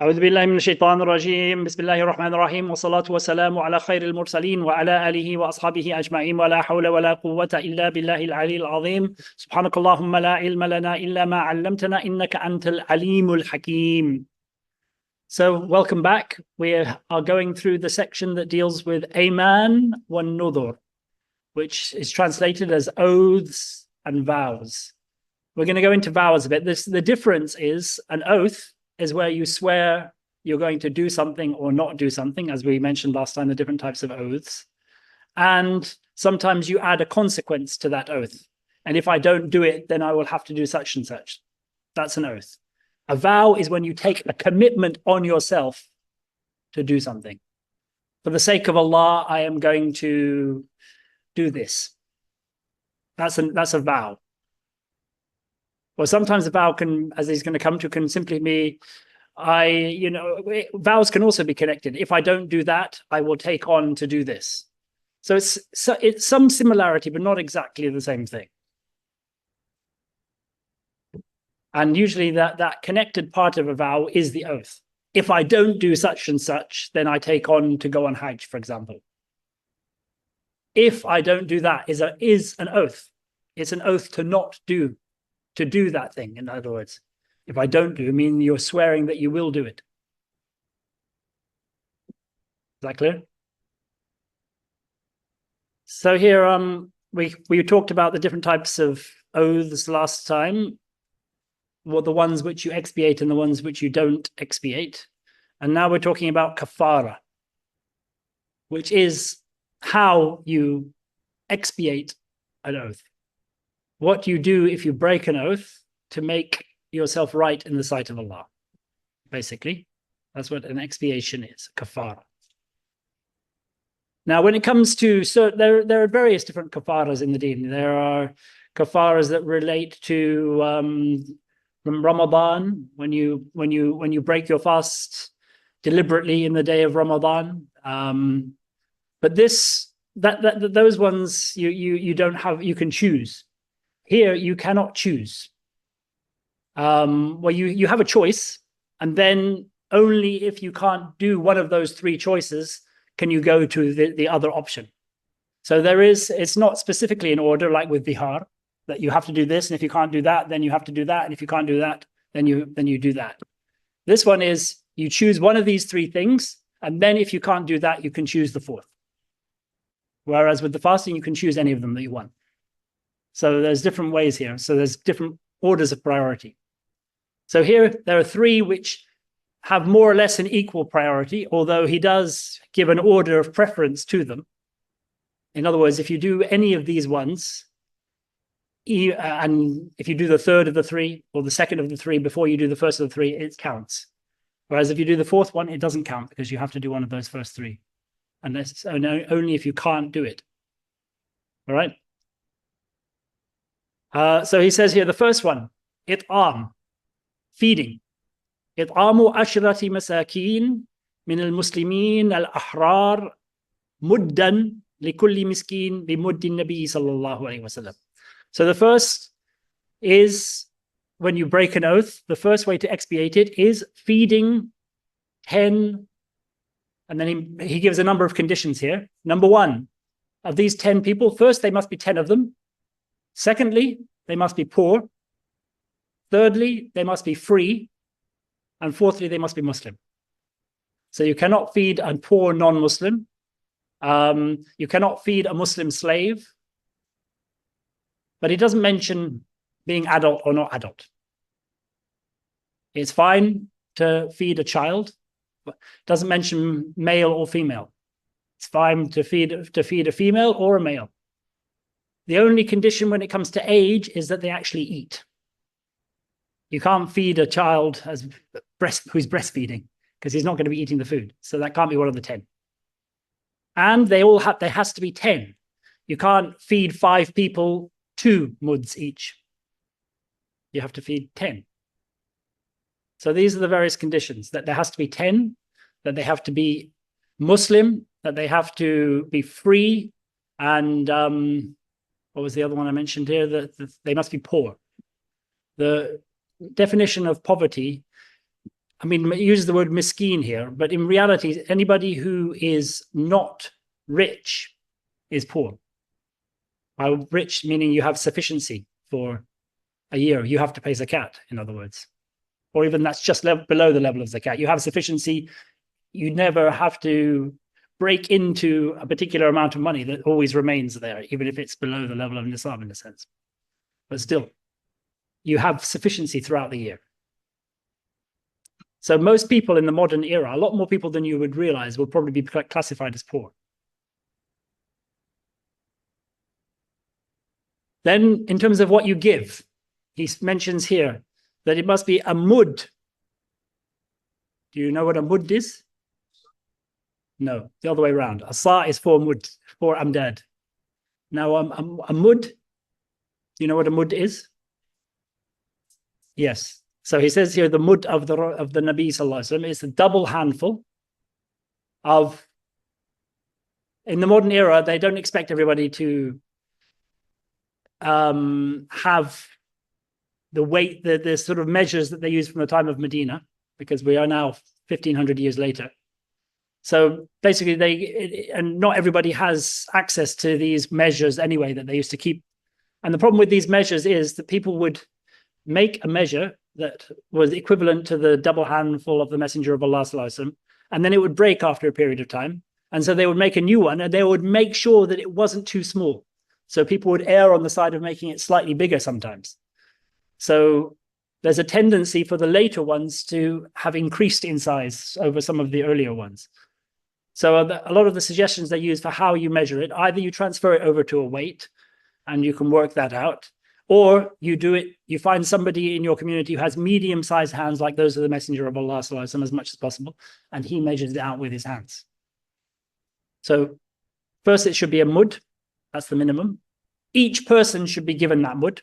أعوذ بالله من الشيطان الرجيم بسم الله الرحمن الرحيم والصلاة والسلام على خير المرسلين وعلى آله وأصحابه أجمعين ولا حول ولا قوة إلا بالله العلي العظيم سبحانك اللهم لا علم لنا إلا ما علمتنا إنك أنت العليم الحكيم. So welcome back. We are going through the section that deals with Ayman wa Nudur, which is translated as oaths and vows. We're going to go into vows a bit. The difference is an oath is where you swear you're going to do something or not do something, as we mentioned last time, the different types of oaths. And sometimes you add a consequence to that oath. And if I don't do it, then I will have to do such and such. That's an oath. A vow is when you take a commitment on yourself to do something. For the sake of Allah, I am going to do this. That's a vow. Or sometimes a vow can, as he's going to come to, can simply be, vows can also be connected. If I don't do that, I will take on to do this. So it's some similarity, but not exactly the same thing. And usually that connected part of a vow is the oath. If I don't do such and such, then I take on to go on Hajj, for example. If I don't do that is an oath. It's an oath to not do. To do that thing, in other words. If I don't do, I mean you're swearing that you will do it. Is that clear? So here we talked about the different types of oaths last time. Well, the ones which you expiate and the ones which you don't expiate. And now we're talking about kafara, which is how you expiate an oath. What you do if you break an oath to make yourself right in the sight of Allah. Basically, that's what an expiation is, kafara. Now, when it comes to, so there are various different kafaras in the deen. There are kafaras that relate to Ramadan, when you break your fast deliberately in the day of Ramadan. But those ones you don't have, you can choose. Here, you cannot choose. Well, you have a choice, and then only if you can't do one of those three choices can you go to the other option. So it's not specifically in order, like with Bihar, that you have to do this, and if you can't do that, then you have to do that, and if you can't do that, then you do that. This one is you choose one of these three things, and then if you can't do that, you can choose the fourth. Whereas with the fasting, you can choose any of them that you want. So there's different ways here. So there's different orders of priority. So here there are three which have more or less an equal priority, although he does give an order of preference to them. In other words, if you do any of these ones, and if you do the third of the three or the second of the three before you do the first of the three, it counts. Whereas if you do the fourth one, it doesn't count because you have to do one of those first three. Unless only if you can't do it. All right. So he says here, the first one, it'am, feeding. It'amu ashrati masakin min al-muslimin al-ahrar muddan likulli miskin bi muddin nabi sallallahu alayhi wasallam. So the first is, when you break an oath, the first way to expiate it is feeding 10, and then he gives a number of conditions here. Number one, of these 10 people, first, they must be 10 of them. Secondly, they must be poor. Thirdly, they must be free. And fourthly, they must be Muslim. So you cannot feed a poor non-Muslim. You cannot feed a Muslim slave. But he doesn't mention being adult or not adult. It's fine to feed a child. It doesn't mention male or female. It's fine to feed a female or a male. The only condition when it comes to age is that they actually eat. You can't feed a child who's breastfeeding because he's not going to be eating the food. So that can't be one of the 10. And there has to be 10. You can't feed 5 people 2 muds each. You have to feed 10. So these are the various conditions, that there has to be 10, that they have to be Muslim, that they have to be free, and what was the other one I mentioned here? That they must be poor. The definition of poverty I mean, it uses the word miskeen here, but in reality, anybody who is not rich is poor. By rich meaning you have sufficiency for a year. You have to pay zakat, in other words. Or even that's just below the level of zakat. You have sufficiency. You never have to break into a particular amount of money that always remains there, even if it's below the level of nisab in a sense. But still, you have sufficiency throughout the year. So most people in the modern era, a lot more people than you would realize, will probably be classified as poor. Then in terms of what you give, he mentions here that it must be a mud. Do you know what a mud is? No, the other way around. A sa is 4 mud, 4 amdad. Now a mud, do you know what a mud is? Yes. So he says here the mud of the Nabi Sallallahu Alaihi Wasallam is a double handful of, in the modern era, they don't expect everybody to have the weight, the sort of measures that they use from the time of Medina, because we are now 1500 years later. So basically and not everybody has access to these measures anyway that they used to keep. And the problem with these measures is that people would make a measure that was equivalent to the double handful of the Messenger of Allah Sallallahu Alaihi Wasallam, and then it would break after a period of time. And so they would make a new one, and they would make sure that it wasn't too small. So people would err on the side of making it slightly bigger sometimes. So there's a tendency for the later ones to have increased in size over some of the earlier ones. So a lot of the suggestions they use for how you measure it, either you transfer it over to a weight and you can work that out, or you do it, you find somebody in your community who has medium-sized hands like those of the Messenger of Allah Sallallahu Alaihi Wasallam as much as possible, and he measures it out with his hands. So first it should be a mud, that's the minimum. Each person should be given that mud.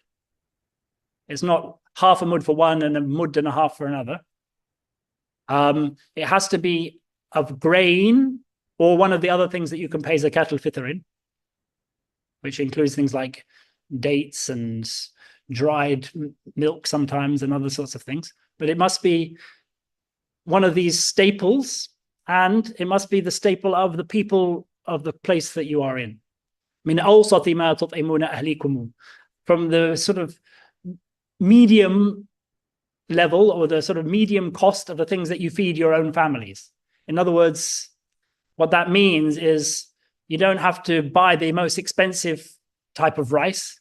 It's not half a mud for one and a mud and a half for another. It has to be of grain or one of the other things that you can pay zakat al-fitr in, which includes things like dates and dried milk sometimes and other sorts of things. But it must be one of these staples, and it must be the staple of the people of the place that you are in. Min awsati ma tut'imuna ahlikum, from the sort of medium level or the sort of medium cost of the things that you feed your own families. In other words, what that means is you don't have to buy the most expensive type of rice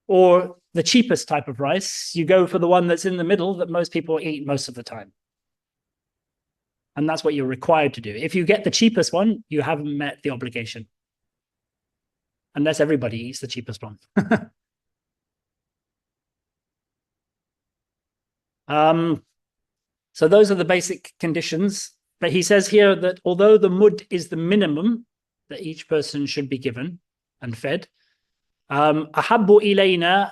or the cheapest type of rice. You go for the one that's in the middle that most people eat most of the time. And that's what you're required to do. If you get the cheapest one, you haven't met the obligation. Unless everybody eats the cheapest one. So those are the basic conditions. But he says here that although the mud is the minimum that each person should be given and fed, أحب إلينا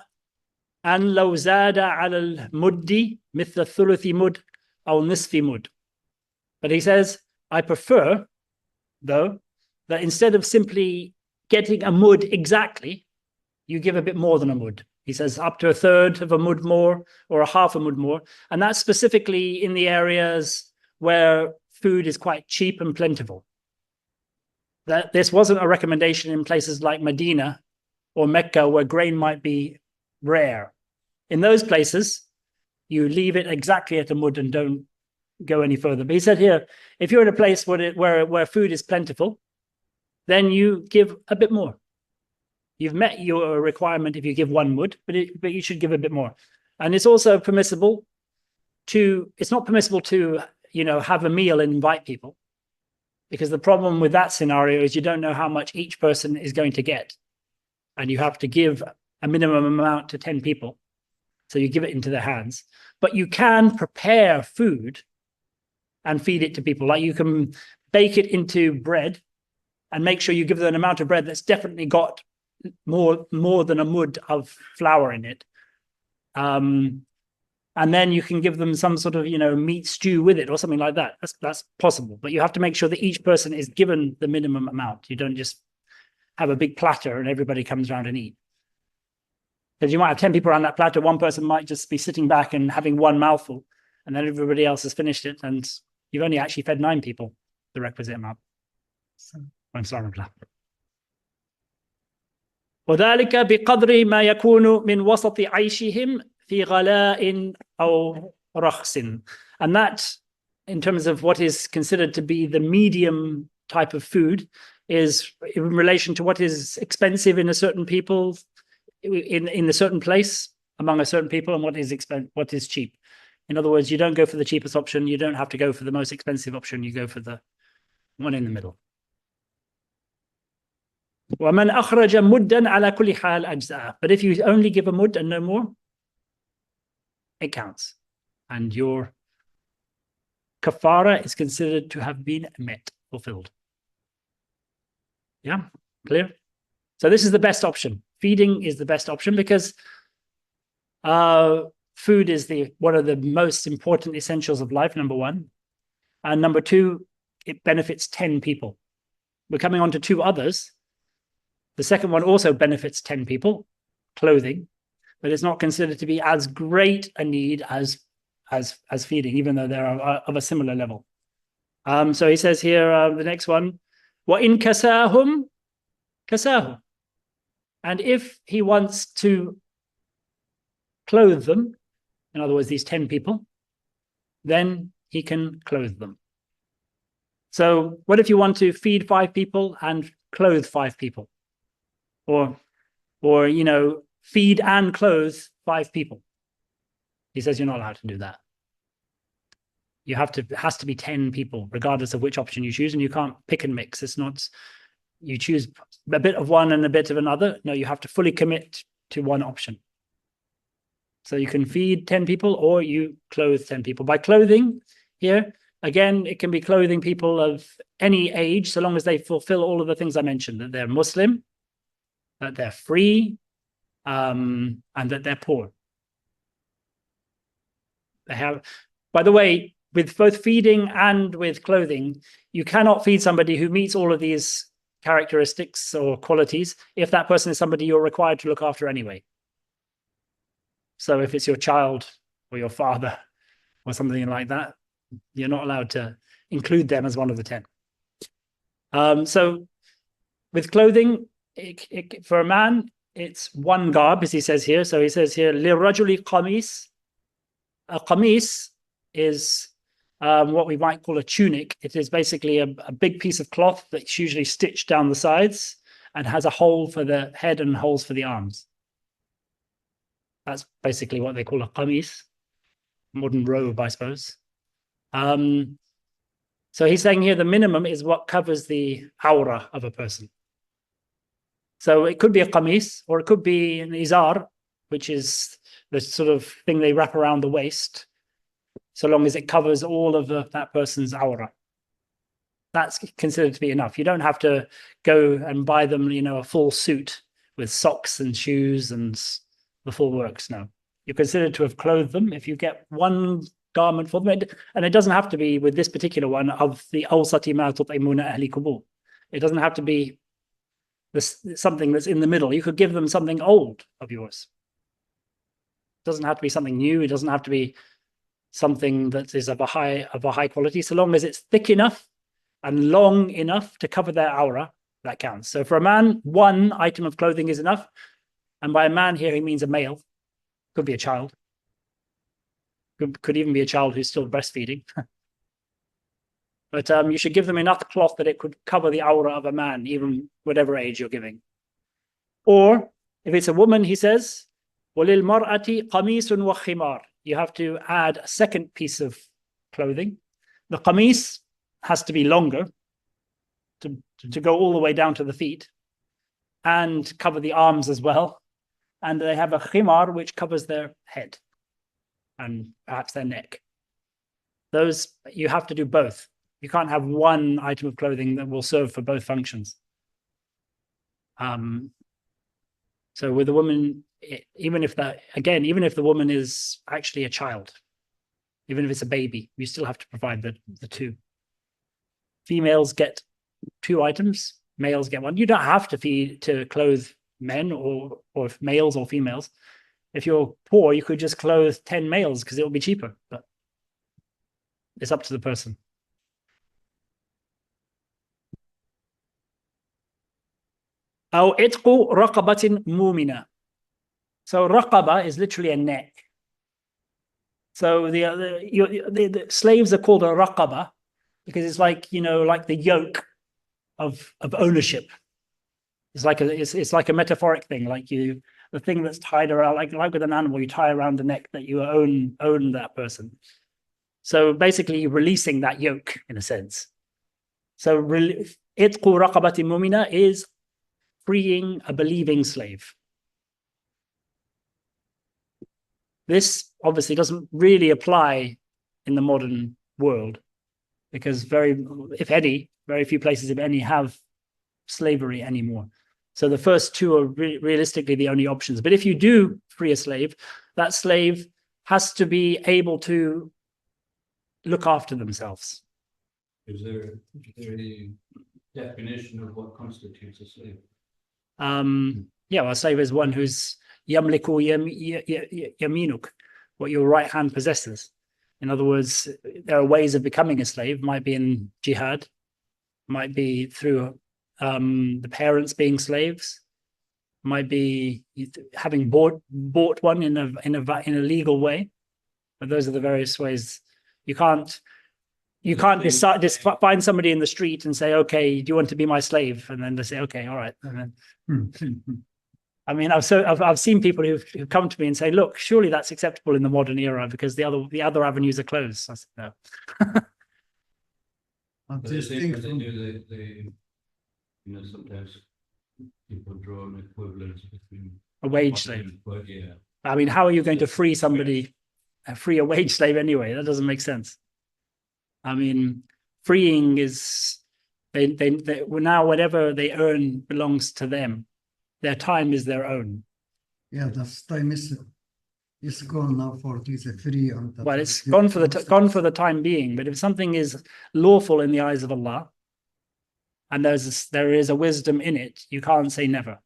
أن لو زاد على المد مثل الثلث مد أو نصف مد. But he says, I prefer, though, that instead of simply getting a mud exactly, you give a bit more than a mud. He says up to a third of a mud more or a half a mud more. And that's specifically in the areas where food is quite cheap and plentiful. That this wasn't a recommendation in places like Medina or Mecca where grain might be rare. In those places, you leave it exactly at a mud and don't go any further. But he said here, if you're in a place where food is plentiful, then you give a bit more. You've met your requirement if you give one mud, but you should give a bit more. And it's also permissible it's not permissible to, have a meal and invite people, because the problem with that scenario is you don't know how much each person is going to get. And you have to give a minimum amount to 10 people. So you give it into their hands. But you can prepare food and feed it to people. Like you can bake it into bread and make sure you give them an amount of bread that's definitely got more than a mud of flour in it. And then you can give them some sort of, meat stew with it or something like that. That's possible. But you have to make sure that each person is given the minimum amount. You don't just have a big platter and everybody comes around and eat. Because you might have 10 people around that platter. One person might just be sitting back and having one mouthful. and then everybody else has finished it, and you've only actually fed 9 people the requisite amount. وذلك بقدر ما يكون من وسط عيشهم في غلاء أو رخص. And that, in terms of what is considered to be the medium type of food, is in relation to what is expensive in a certain people, in a certain place among a certain people, and what is cheap. In other words, you don't go for the cheapest option. You don't have to go for the most expensive option. You go for the one in the middle. وَمَنْ أَخْرَجَ مُدًّا عَلَى كُلِّ حَالٍ أَجْزَأَهُ. But if you only give a mud and no more, it counts. And your kafara is considered to have been met, fulfilled. Yeah, clear? So this is the best option. Feeding is the best option because food is one of the most important essentials of life, number one. And number two, it benefits 10 people. We're coming on to 2 others. The second one also benefits 10 people, clothing, but it's not considered to be as great a need as feeding, even though they're of a similar level. So he says here, the next one, وَإِن كَسَاهُمْ كَسَاهُ. And if he wants to clothe them, in other words, these 10 people, then he can clothe them. So what if you want to feed 5 people and clothe 5 people? Or feed and clothe 5 people. He says you're not allowed to do that. It has to be 10 people, regardless of which option you choose, and you can't pick and mix. It's not, you choose a bit of one and a bit of another. No, you have to fully commit to one option. So you can feed 10 people or you clothe 10 people. By clothing here, again, it can be clothing people of any age, so long as they fulfill all of the things I mentioned, that they're Muslim, that they're free, and that they're poor. By the way, with both feeding and with clothing, you cannot feed somebody who meets all of these characteristics or qualities if that person is somebody you're required to look after anyway. So if it's your child or your father or something like that, you're not allowed to include them as one of the 10. So with clothing, for a man, it's one garb, as he says here. So he says here, لِلرَّجُلِ قَمِيص. A qamis is what we might call a tunic. It is basically a big piece of cloth that's usually stitched down the sides and has a hole for the head and holes for the arms. That's basically what they call a qamis, modern robe, I suppose. So he's saying here the minimum is what covers the awrah of a person. So it could be a qamis, or it could be an izar, which is the sort of thing they wrap around the waist, so long as it covers all of that person's awrah. That's considered to be enough. You don't have to go and buy them, a full suit with socks and shoes and the full works. No, you're considered to have clothed them if you get one garment for them. And it doesn't have to be with this particular one of the awsati ma tut'imuna ahli qubur. It doesn't have to be something that's in the middle. You could give them something old of yours. It doesn't have to be something new. It doesn't have to be something that is of a high quality, so long as it's thick enough and long enough to cover their awrah, that counts. So for a man, one item of clothing is enough. And by a man here, he means a male. Could be a child. Could even be a child who's still breastfeeding. But you should give them enough cloth that it could cover the awrah of a man, even whatever age you're giving. Or if it's a woman, he says, وَلِلْمَرْأَةِ قَمِيصٌ وَخِمَارٌ. You have to add a second piece of clothing. The qamis has to be longer to go all the way down to the feet and cover the arms as well. And they have a khimar, which covers their head and perhaps their neck. Those, you have to do both. You can't have one item of clothing that will serve for both functions. So with a woman, even if the woman is actually a child, even if it's a baby, you still have to provide the two. Females get 2 items, males get 1. You don't have to clothe men or males or females. If you're poor, you could just clothe 10 males because it will be cheaper. But It's up to the person. أو عتق رقبة مؤمنة. So raqaba is literally a neck. So the slaves are called a raqaba because it's like, you know, like the yoke of ownership. It's like a metaphoric thing, like the thing that's tied around, like with an animal, you tie around the neck that you own that person. So basically, you're releasing that yoke in a sense. So itqu raqabati mu'mina is freeing a believing slave. This obviously doesn't really apply in the modern world because very few places, if any, have slavery anymore. So the first two are realistically the only options. But if you do free a slave, that slave has to be able to look after themselves. Is there any definition of what constitutes a slave? Yeah, well, a slave is one who's yamliku yaminuk, what your right hand possesses. In other words, there are ways of becoming a slave. Might be in jihad, might be through the parents being slaves, might be having bought one in a legal way. But those are the various ways. You can't find somebody in the street and say, okay, do you want to be my slave? And then they say, okay, all right. And then, I mean, I've seen people who've come to me and say, look, surely that's acceptable in the modern era because the other avenues are closed. I said, no. Sometimes people draw an equivalence between a wage slave. Yeah. I mean, how are you going to free somebody, free a wage slave anyway? That doesn't make sense. I mean, freeing is they now whatever they earn belongs to them. Their time is their own. Yeah, the time is gone now for this free. Well, it's gone for the time being. But if something is lawful in the eyes of Allah, and there is a wisdom in it, you can't say never.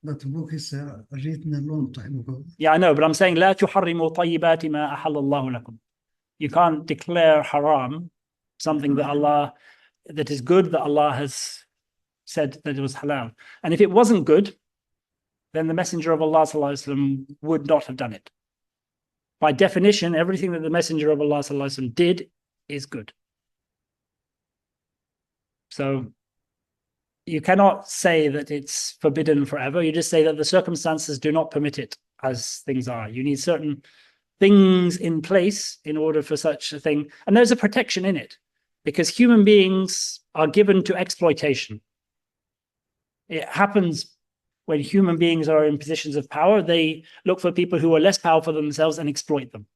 That book is written a long time ago. Yeah, I know, but I'm saying لا تحرموا طيبات ما أحل الله لكم. You can't declare haram something that is good that Allah has said that it was halal. And if it wasn't good, then the Messenger of Allah ﷺ would not have done it. By definition, everything that the Messenger of Allah ﷺ did is good. So you cannot say that it's forbidden forever. You just say that the circumstances do not permit it as things are. You need certain things in place in order for such a thing. And there's a protection in it because human beings are given to exploitation. It happens when human beings are in positions of power, they look for people who are less powerful than themselves and exploit them.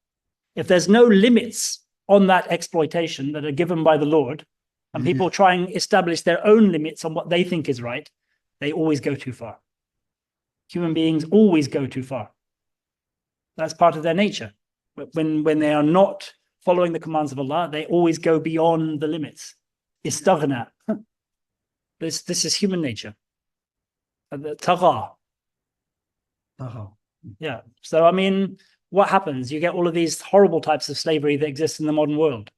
If there's no limits on that exploitation that are given by the Lord, and people try and establish their own limits on what they think is right, they always go too far. Human beings always go too far. That's part of their nature. But when they are not following the commands of Allah, they always go beyond the limits. Istaghna. This is human nature. Tagha. Yeah. So, I mean, what happens? You get all of these horrible types of slavery that exist in the modern world.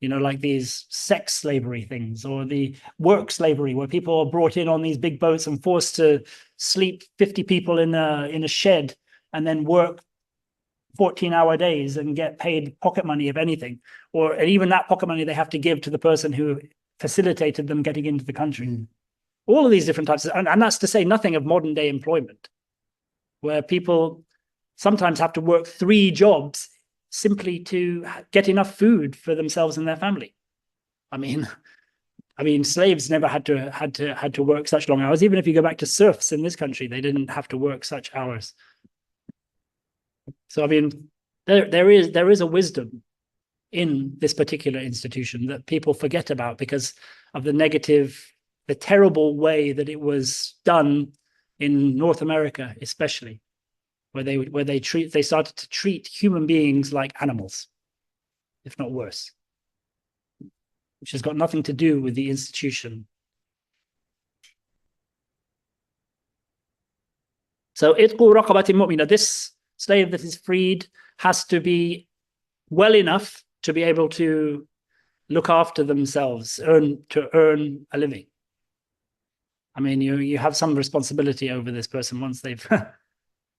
You know, like these sex slavery things or the work slavery where people are brought in on these big boats and forced to sleep 50 people in a shed and then work 14-hour days and get paid pocket money, if anything. And even that pocket money they have to give to the person who facilitated them getting into the country. All of these different types and that's to say nothing of modern day employment, where people sometimes have to work 3 jobs simply to get enough food for themselves and their family. I mean, slaves never had to work such long hours. Even if you go back to serfs in this country, they didn't have to work such hours. So, I mean, there is a wisdom in this particular institution that people forget about because of the terrible way that it was done in North America, especially, where they started to treat human beings like animals, if not worse, which has got nothing to do with the institution. So, itqu raqabati mu'mina, this slave that is freed has to be well enough to be able to look after themselves, earn a living. I mean, you have some responsibility over this person once they've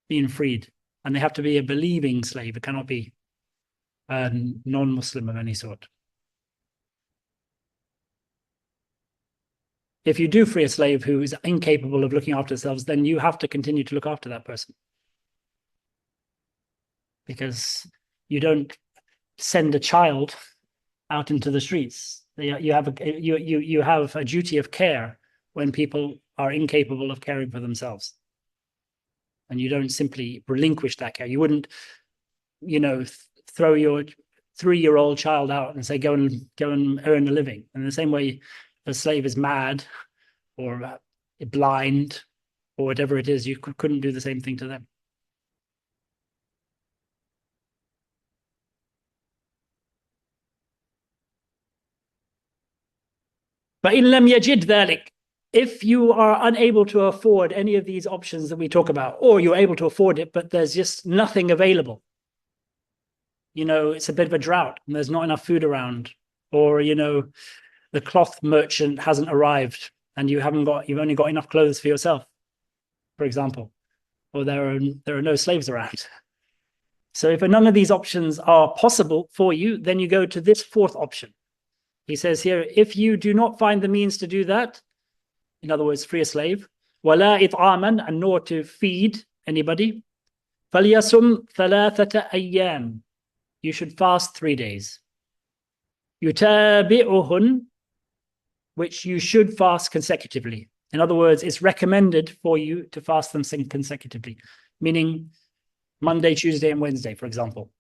been freed, and they have to be a believing slave. It cannot be a non-Muslim of any sort. If you do free a slave who is incapable of looking after themselves, then you have to continue to look after that person, because you don't send a child out into the streets. You have a duty of care when people are incapable of caring for themselves, and you don't simply relinquish that care. You wouldn't, throw your 3-year-old child out and say, go and earn a living. In the same way, if a slave is mad or blind or whatever it is, you couldn't do the same thing to them. فَإِنْ لَمْ يَجِدْ ذَلِكَ, if you are unable to afford any of these options that we talk about, or you're able to afford it, but there's just nothing available, it's a bit of a drought and there's not enough food around, or, the cloth merchant hasn't arrived and you've only got enough clothes for yourself, for example, or there are no slaves around. So if none of these options are possible for you, then you go to this fourth option. He says here, if you do not find the means to do that, in other words, free a slave, وَلَا إِطْعَامًا, and nor to feed anybody, فَلْيَصُمْ ثَلَاثَةَ أَيَّامٍ, you should fast 3 days. يُتَابِعُهُنْ, which you should fast consecutively. In other words, it's recommended for you to fast them consecutively, meaning Monday, Tuesday, and Wednesday, for example.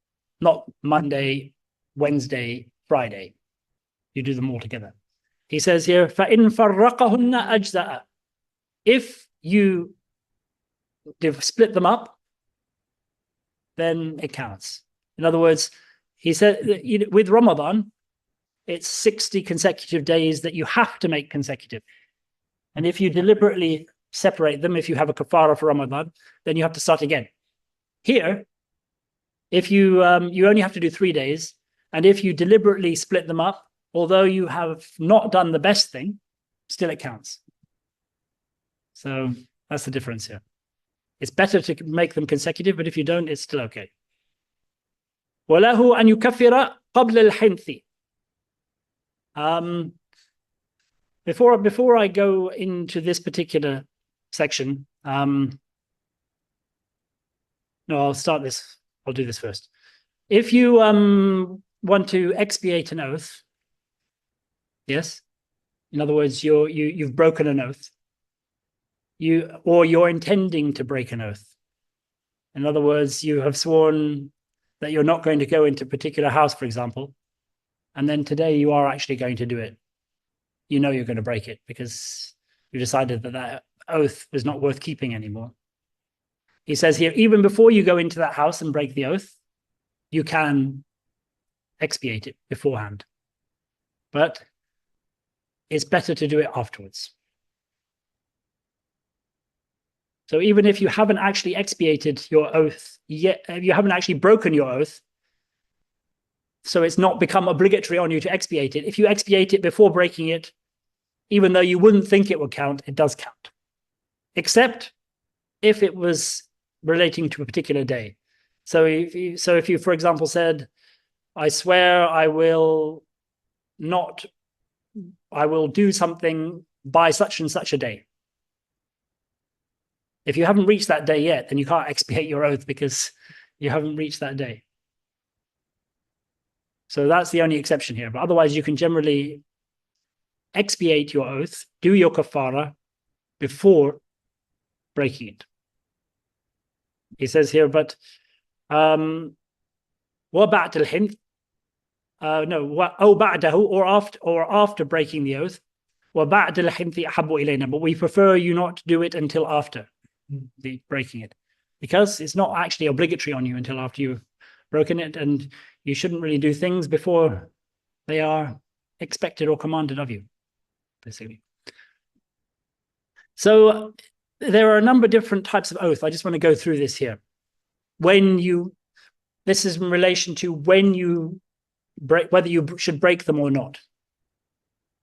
Not Monday, Wednesday, Friday. You do them all together. He says here, فَإِنْ فَرَّقَهُنَّ أَجْزَأَ, if you split them up, then it counts. In other words, he said, with Ramadan, it's 60 consecutive days that you have to make consecutive. And if you deliberately separate them, if you have a kafara for Ramadan, then you have to start again. Here, if you only have to do 3 days, and if you deliberately split them up, although you have not done the best thing, still it counts. So that's the difference here. It's better to make them consecutive, but if you don't, it's still okay. وَلَهُ أَنْ يُكَفِّرَ قَبْلَ الْحِنْثِ. Before I go into this particular section, no, I'll do this first. If you want to expiate an oath, yes, in other words, you've broken an oath, or you're intending to break an oath. In other words, you have sworn that you're not going to go into a particular house, for example, and then today you are actually going to do it. You're going to break it because you decided that oath was not worth keeping anymore. He says here, even before you go into that house and break the oath, you can expiate it beforehand. But it's better to do it afterwards. So even if you haven't actually expiated your oath yet, you haven't actually broken your oath, so it's not become obligatory on you to expiate it. If you expiate it before breaking it, even though you wouldn't think it would count, it does count. Except if it was relating to a particular day. So if you, for example, said, I swear I will do something by such and such a day. If you haven't reached that day yet, then you can't expiate your oath because you haven't reached that day. So that's the only exception here. But otherwise, you can generally expiate your oath, do your kafara before breaking it. He says here, but وَبَعْدَ الْحِنْثِ, or after breaking the oath, وَبَعْدَ الْحِنْثِ أَحَبُّ إِلَيْنَا, but we prefer you not to do it until after the breaking it, because it's not actually obligatory on you until after you've broken it, and you shouldn't really do things before they are expected or commanded of you, basically. So there are a number of different types of oath. I just want to go through this here. This is in relation to when you should break them or not.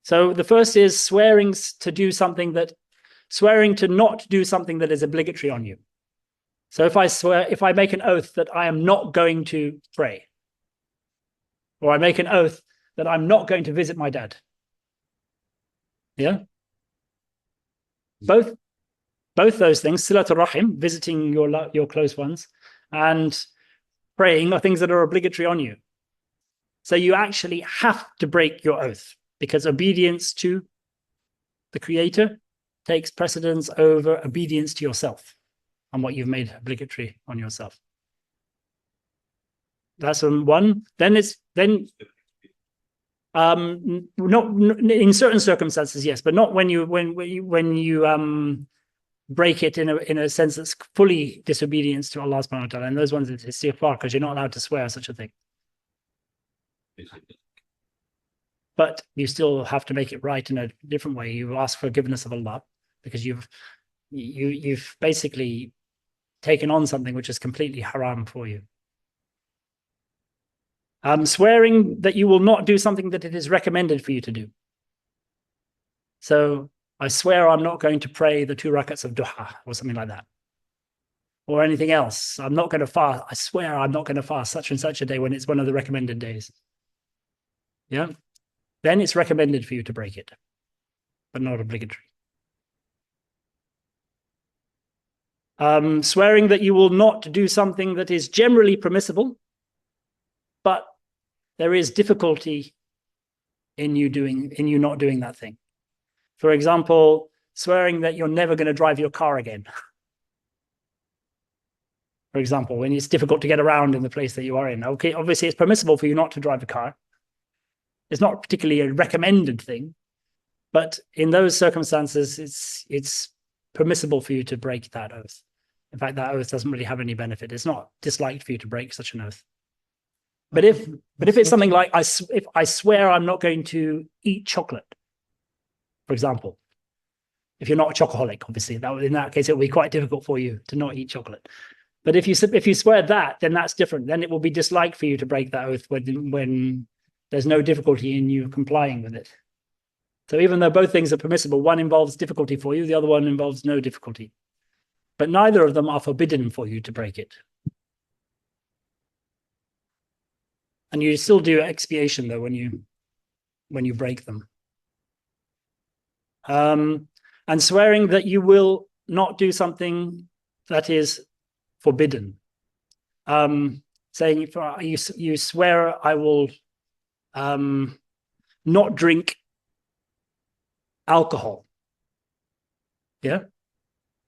So the first is swearing to not do something that is obligatory on you. So if I make an oath that I am not going to pray, or I make an oath that I'm not going to visit my dad. Yeah. Both those things, silatul rahim, visiting your close ones, and praying are things that are obligatory on you. So you actually have to break your oath, because obedience to the Creator takes precedence over obedience to yourself and what you've made obligatory on yourself. That's one. Not in certain circumstances, yes, but not when you break it in a sense that's fully disobedience to Allah subhanahu wa ta'ala. And those ones it's istighfar, because you're not allowed to swear such a thing. But you still have to make it right in a different way. You ask for forgiveness of Allah, because you've basically taken on something which is completely haram for you. Swearing that you will not do something that it is recommended for you to do. So I swear I'm not going to pray the 2 rakats of duha, or something like that. Or anything else. I'm not going to fast. I swear I'm not going to fast such and such a day when it's one of the recommended days. Yeah. Then it's recommended for you to break it, but not obligatory. Swearing that you will not do something that is generally permissible, but there is difficulty in you not doing that thing. For example, swearing that you're never going to drive your car again. For example, when it's difficult to get around in the place that you are in. Okay, obviously it's permissible for you not to drive a car. It's not particularly a recommended thing, but in those circumstances, it's permissible for you to break that oath. In fact, that oath doesn't really have any benefit. It's not disliked for you to break such an oath. But if it's something like if I swear I'm not going to eat chocolate, for example, if you're not a chocoholic, obviously in that case it will be quite difficult for you to not eat chocolate. But if you swear that, then that's different. Then it will be disliked for you to break that oath when there's no difficulty in you complying with it. So even though both things are permissible, one involves difficulty for you, the other one involves no difficulty. But neither of them are forbidden for you to break it. And you still do expiation though when you break them. And swearing that you will not do something that is forbidden. Saying you swear I will not drink alcohol. Yeah.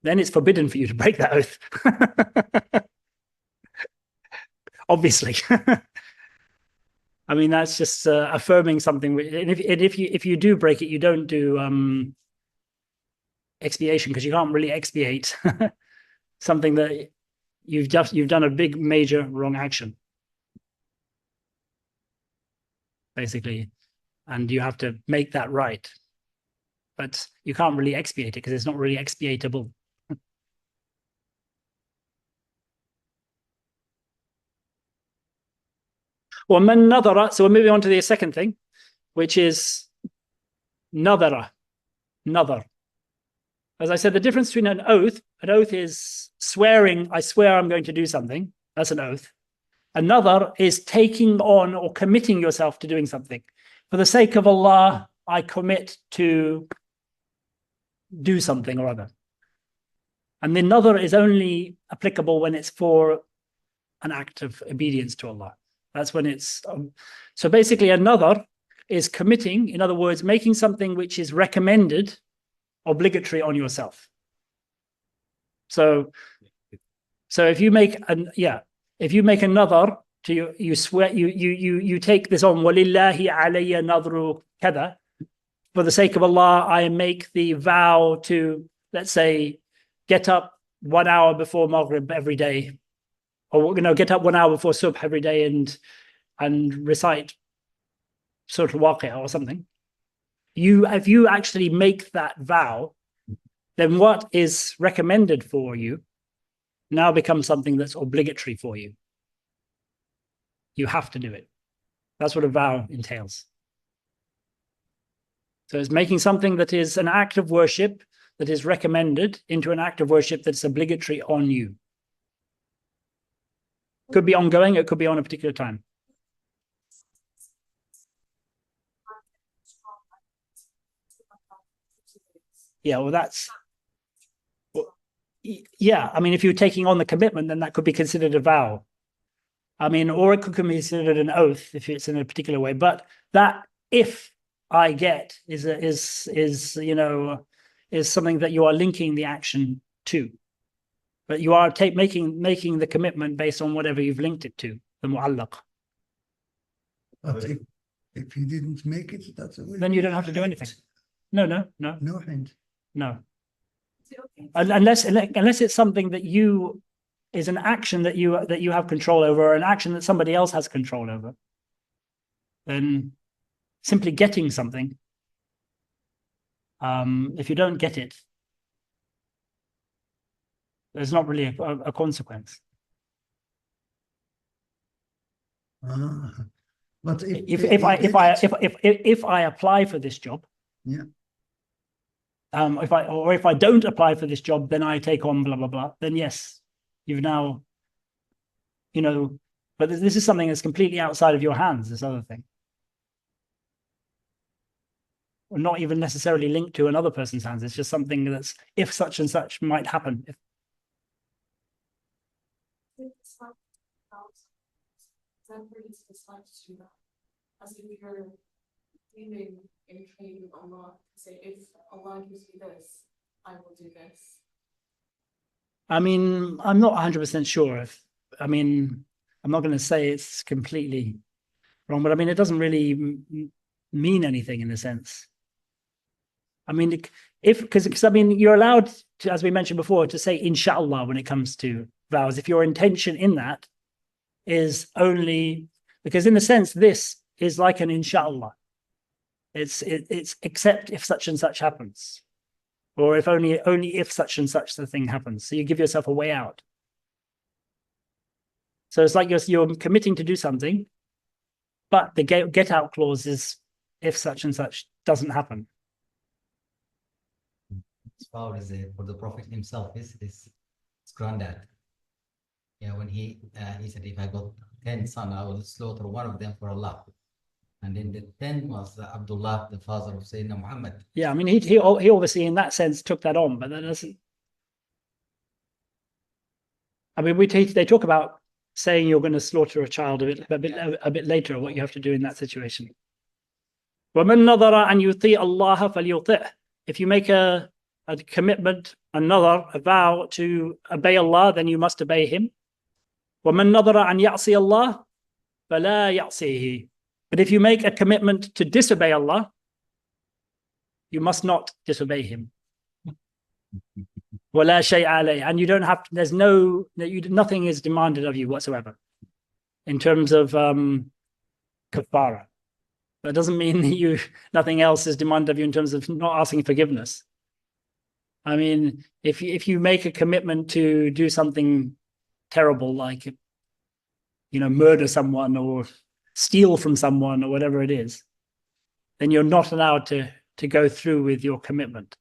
Then it's forbidden for you to break that oath. Obviously. I mean, that's just affirming something. And if you do break it, you don't do expiation, because you can't really expiate something that you've done a big major wrong action, basically, and you have to make that right. But you can't really expiate it because it's not really expiatable. So we're moving on to the second thing, which is nadara. Nadar. As I said, the difference between an oath is swearing, I swear I'm going to do something. That's an oath. Another is taking on or committing yourself to doing something. For the sake of Allah, I commit to do something or other. And the nadar is only applicable when it's for an act of obedience to Allah. That's when it's... so basically a nadar is committing, in other words, making something which is recommended, obligatory on yourself. So if you make a nadar to you swear, you take this on, walillahi alayya nadru kada, for the sake of Allah, I make the vow to, let's say, get up 1 hour before Maghrib every day, or get up 1 hour before Subh every day and recite Surah Al-Waqi'ah or something. If you actually make that vow, then what is recommended for you now becomes something that's obligatory for you. You have to do it. That's what a vow entails. So it's making something that is an act of worship that is recommended into an act of worship that's obligatory on you. Could be ongoing, it could be on a particular time. Yeah, well, yeah, I mean, if you're taking on the commitment, then that could be considered a vow. I mean, or it could be considered an oath if it's in a particular way. But that if I get is something that you are linking the action to. But you are making the commitment based on whatever you've linked it to, the mu'allaq. But if he didn't make it, then you don't have to do anything. No. No hint. No. Unless it's something that is an action that you have control over, or an action that somebody else has control over. Then simply getting something, if you don't get it, there's not really a consequence. But if I apply for this job, yeah. If I don't apply for this job, then I take on blah blah blah. Then yes, you've now, but this is something that's completely outside of your hands. This other thing, or not even necessarily linked to another person's hands. It's just something that's if such and such might happen. As if you're leaving in trade with Allah, say, if Allah gives me this, I will do this. I mean, I'm not 100% sure I'm not going to say it's completely wrong, but I mean, it doesn't really mean anything in a sense. I mean, because you're allowed to, as we mentioned before, to say inshallah when it comes to vows, if your intention in that is only, because in a sense, this is like an inshallah. It's except if such and such happens, or if only if such and such the thing happens. So you give yourself a way out. So it's like you're committing to do something, but the get out clause is if such and such doesn't happen. As far as for the Prophet himself, his granddad. Yeah, when he said, if I got 10 sons, I will slaughter one of them for Allah. And then the 10 was Abdullah, the father of Sayyidina Muhammad. Yeah, I mean, he obviously in that sense took that on, but that doesn't. I mean, they talk about saying you're going to slaughter a child a bit later, what you have to do in that situation. وَمَنْ نَظَرَ أَنْ يُطِيعَ اللَّهَ فَلْيُطِعْهُ. If you make a commitment, a vow to obey Allah, then you must obey Him. وَمَنْ نَظَرَ أَنْ يَعْصِيَ اللَّهَ فَلَا يَعْصِيهِ. But if you make a commitment to disobey Allah, you must not disobey Him. وَلَا شَيْءَ عَلَيْهِ. And you don't have to, nothing is demanded of you whatsoever in terms of kafara. That doesn't mean that nothing else is demanded of you in terms of not asking forgiveness. I mean, if you make a commitment to do something terrible, like murder someone or steal from someone or whatever it is, then you're not allowed to go through with your commitment.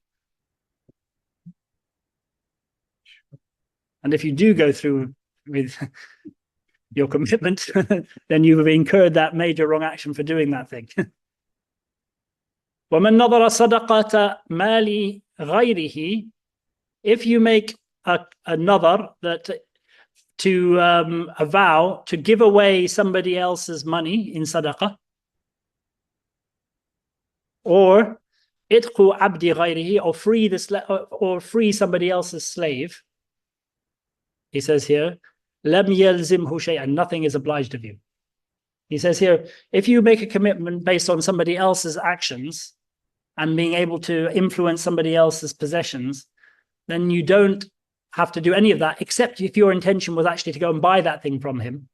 And if you do go through with your commitment, then you have incurred that major wrong action for doing that thing. وَمَنْ نَظَرَ صَدَقَةَ مَالِ غَيْرِهِ. If you make a nadar, that to a vow to give away somebody else's money in sadaqah, or itqu abdi ghayrihi, or free somebody else's slave, he says here, lam yalzimhu shay'an, nothing is obliged of you. He says here, if you make a commitment based on somebody else's actions and being able to influence somebody else's possessions, then you don't have to do any of that, except if your intention was actually to go and buy that thing from him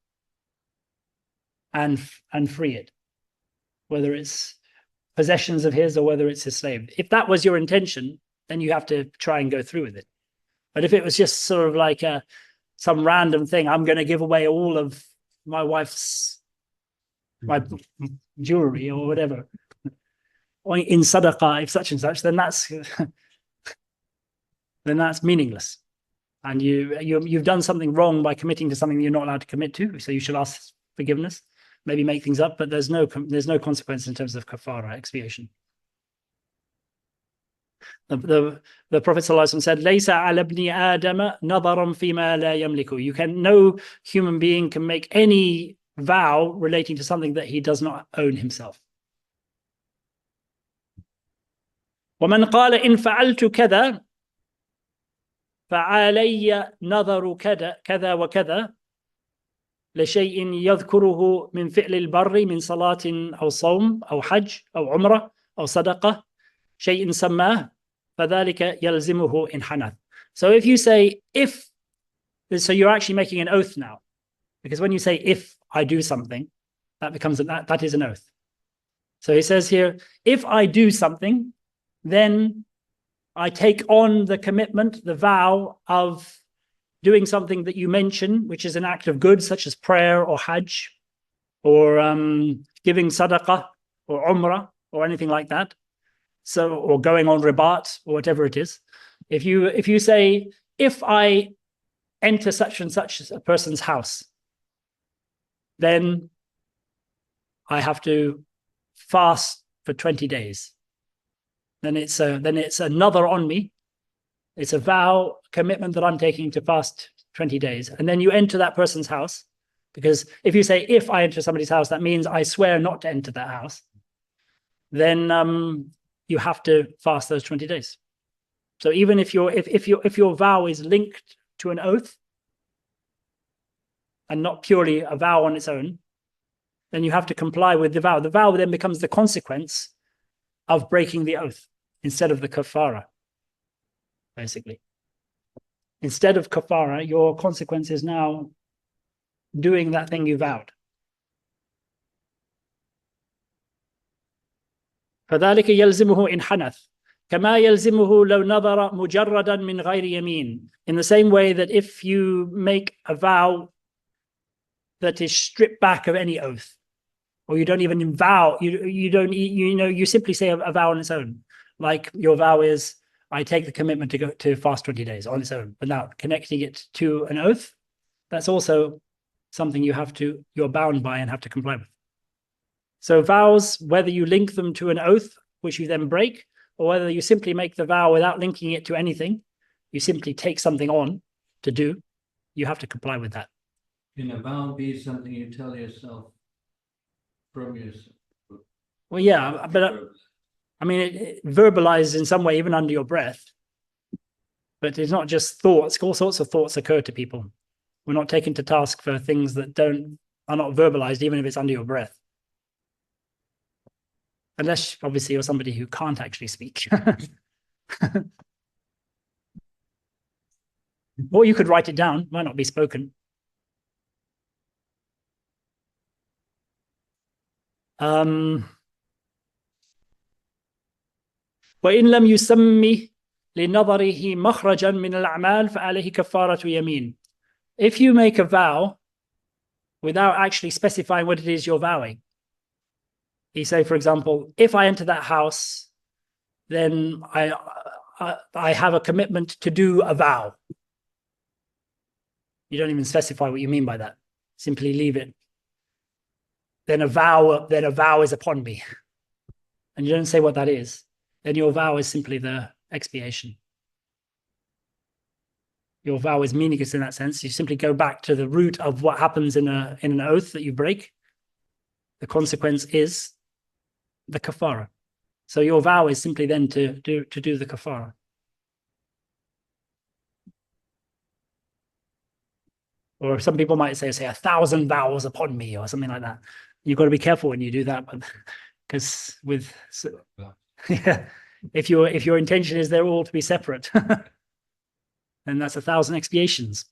and free it, whether it's possessions of his or whether it's his slave. If that was your intention, then you have to try and go through with it. But if it was just sort of like some random thing, I'm going to give away all of my wife's my jewelry or whatever, or in sadaqah, if such and such, then that's then that's meaningless. And you've done something wrong by committing to something you're not allowed to commit to. So you should ask forgiveness, maybe make things up, but there's no consequence in terms of kafara, expiation. The Prophet ﷺ said, "Laysa ala ibni Adama nadaran fima la yamliku." No human being can make any vow relating to something that he does not own himself. وَمَنْ قَالَ إِنْ فَعَلْتُ كَذَا فَعَلَيَّ نَظَرُ كَذَا وَكَذَا لشيء يذكره من فعل البر من صلاة أو صوم أو حج أو عمرة أو صدقة شيء سماه فذلك يلزمه إن حنث. So if you say if, so you're actually making an oath now, because when you say if I do something, that becomes that is an oath. So he says here, if I do something, then I take on the commitment, the vow of doing something that you mention, which is an act of good, such as prayer or hajj, or giving sadaqah or umrah or anything like that. So, or going on ribat or whatever it is. If you say, if I enter such and such a person's house, then I have to fast for 20 days. Then it's another on me. It's a vow, commitment that I'm taking to fast 20 days. And then you enter that person's house, because if you say, if I enter somebody's house, that means I swear not to enter that house. Then you have to fast those 20 days. So even if your vow is linked to an oath and not purely a vow on its own, then you have to comply with the vow. The vow then becomes the consequence of breaking the oath instead of the kafara, basically. Instead of kafara, your consequence is now doing that thing you vowed. فذلك يلزمه إن حنث كما يلزمه لو نظر مجردا من غير يمين. In the same way that if you make a vow that is stripped back of any oath, or you don't even vow, you simply say a vow on its own. Like your vow is, I take the commitment to go to fast 20 days on its own, without connecting it to an oath. That's also something you're bound by and have to comply with. So vows, whether you link them to an oath, which you then break, or whether you simply make the vow without linking it to anything, you simply take something on to do, you have to comply with that. Can a vow be something you tell yourself from yourself? Well, yeah, but I mean, it verbalizes in some way, even under your breath. But it's not just thoughts. All sorts of thoughts occur to people. We're not taken to task for things that are not verbalized, even if it's under your breath. Unless, obviously, you're somebody who can't actually speak. Or you could write it down. Might not be spoken. وإن لم يسمي لنظره مخرجا من الأعمال فعليه كفارة يمين. If you make a vow without actually specifying what it is you're vowing, you say, for example, if I enter that house, then I have a commitment to do a vow. You don't even specify what you mean by that. Simply leave it. Then a vow is upon me. And you don't say what that is. Then your vow is simply the expiation. Your vow is meaningless in that sense. You simply go back to the root of what happens in an oath that you break. The consequence is the kafara. So your vow is simply then to do the kafara. Or some people might say 1,000 vows upon me, or something like that. You've got to be careful when you do that, because yeah, if your intention is they're all to be separate, then that's 1,000 expiations.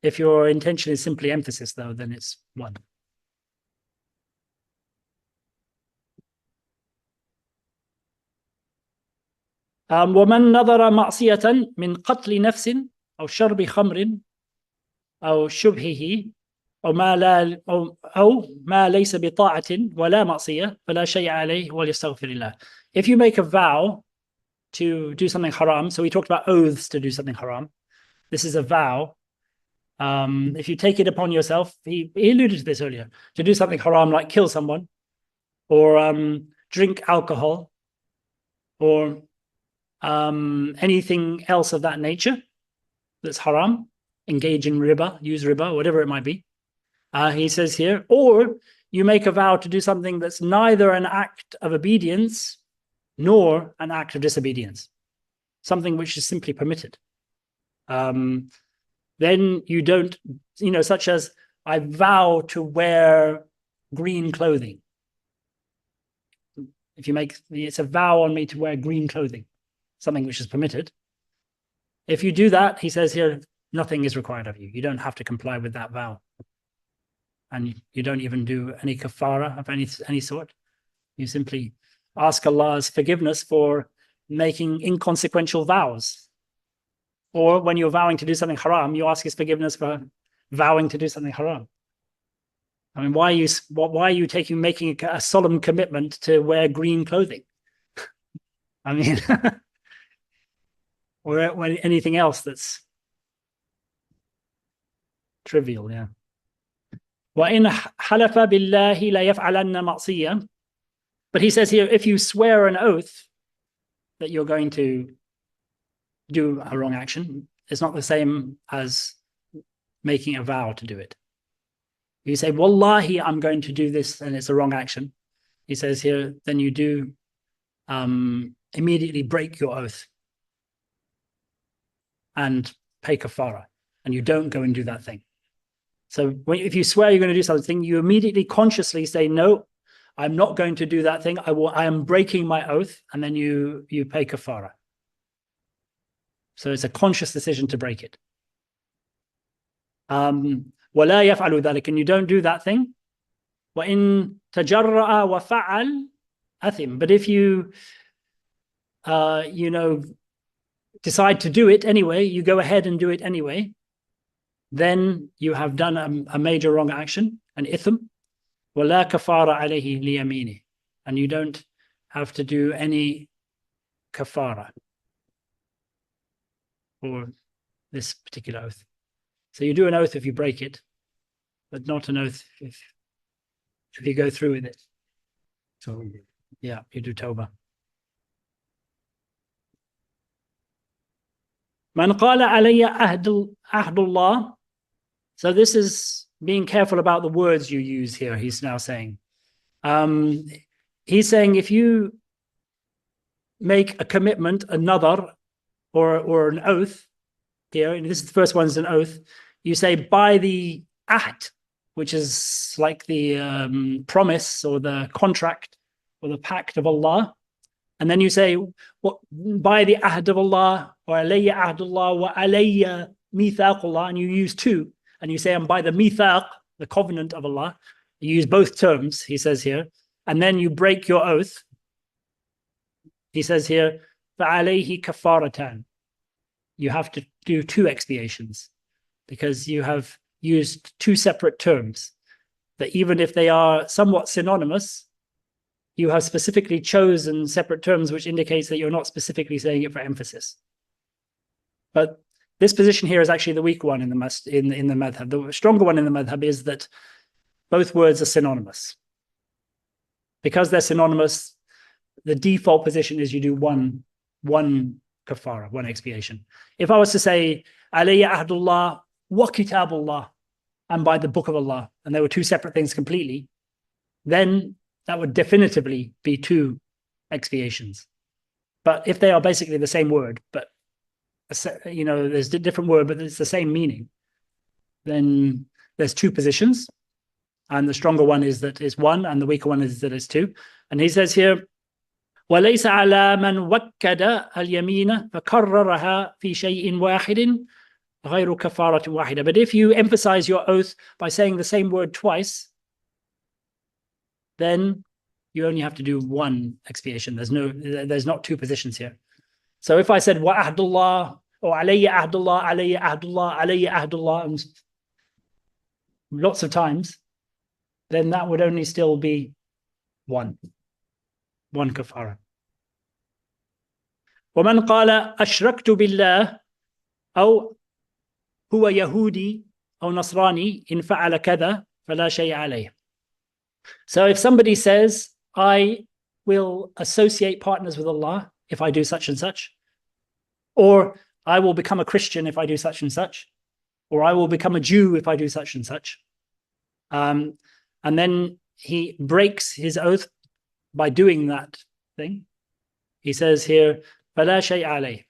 If your intention is simply emphasis, though, then it's one. ومن نظر معصية من قتل نفس أو شرب خمر أو شبهه أو ما ليس بطاعة ولا معصية فلا شيء عليه وليستغفر الله. If you make a vow to do something haram, so we talked about oaths to do something haram. This is a vow. If you take it upon yourself, he alluded to this earlier, to do something haram like kill someone, or drink alcohol, or anything else of that nature that's haram, engage in riba, use riba, whatever it might be. He says here, or you make a vow to do something that's neither an act of obedience nor an act of disobedience, something which is simply permitted. Then you don't, such as I vow to wear green clothing. If you make, it's a vow on me to wear green clothing, something which is permitted. If you do that, he says here, nothing is required of you. You don't have to comply with that vow. And you don't even do any kafara of any sort. You simply ask Allah's forgiveness for making inconsequential vows. Or when you're vowing to do something haram, you ask his forgiveness for vowing to do something haram. I mean, why are you making a solemn commitment to wear green clothing? I mean, or anything else that's trivial, yeah. وَإِنْ حَلَفَ بِاللَّهِ لَيَفْعَلَنَّ مَعْصِيَّةً. But he says here, if you swear an oath that you're going to do a wrong action, it's not the same as making a vow to do it. You say, Wallahi, I'm going to do this, and it's a wrong action. He says here, then you do immediately break your oath and pay kafara, and you don't go and do that thing. So if you swear you're going to do something, you immediately consciously say, no, I'm not going to do that thing. I am breaking my oath, and then you pay kafara. So it's a conscious decision to break it. وَلَا يَفْعَلُ ذَلِكَ, and you don't do that thing. وَإِن تَجَرَّأَ وَفَعَلْ أَثِمْ. But if you, decide to do it anyway, you go ahead and do it anyway, then you have done a major wrong action, an itham. وَلَا كَفَارَ عَلَيْهِ لِيَمِينِهِ. And you don't have to do any kafara for this particular oath. So you do an oath if you break it, but not an oath if you go through with it. So yeah, you do tawbah. Man qala alayya ahdullah. So this is being careful about the words you use here, he's now saying. He's saying if you make a commitment, a nadar, or an oath here, and this is the first one is an oath, you say by the ahd, which is like the promise or the contract or the pact of Allah, and then you say by the ahd of Allah, or alayya ahdullah wa alayya mithaqullah, and you use two, and you say I'm by the mithaq, the covenant of Allah. You use both terms, he says here, and then you break your oath. He says here, فَعَلَيْهِ كَفَارَتَانِ. You have to do two expiations because you have used two separate terms that even if they are somewhat synonymous, you have specifically chosen separate terms, which indicates that you're not specifically saying it for emphasis. But this position here is actually the weak one in the madhab. The stronger one in the madhab is that both words are synonymous. Because they're synonymous, the default position is you do one kafara, one expiation. If I was to say, alayya ahdullah wa kitabullah, and by the book of Allah, and there were two separate things completely, then that would definitively be two expiations. But if they are basically the same word, but there's a different word, but it's the same meaning, then there's two positions. And the stronger one is that it's one, and the weaker one is that it's two. And he says here, وَلَيْسَ عَلَى مَنْ وَكَّدَ الْيَمِينَ فَكَرَّرَهَا فِي شَيْءٍ وَاحِدٍ غَيْرُ كَفَارَةٍ وَاحِدَةٍ. But if you emphasize your oath by saying the same word twice, then you only have to do one expiation. There's not two positions here. So if I said wa ahdullah or alayya ahdullah, alayya ahdullah, alayya ahdullah, lots of times, then that would only still be one kafara. ومن قال أشركت بالله أو هو يهودي أو نصراني إن فعل كذا فلا شيء عليه. So if somebody says, I will associate partners with Allah if I do such and such, or I will become a Christian if I do such and such, or I will become a Jew if I do such and such, and then he breaks his oath by doing that thing, he says here, فَلَا شَيْءَ عَلَيْهِ.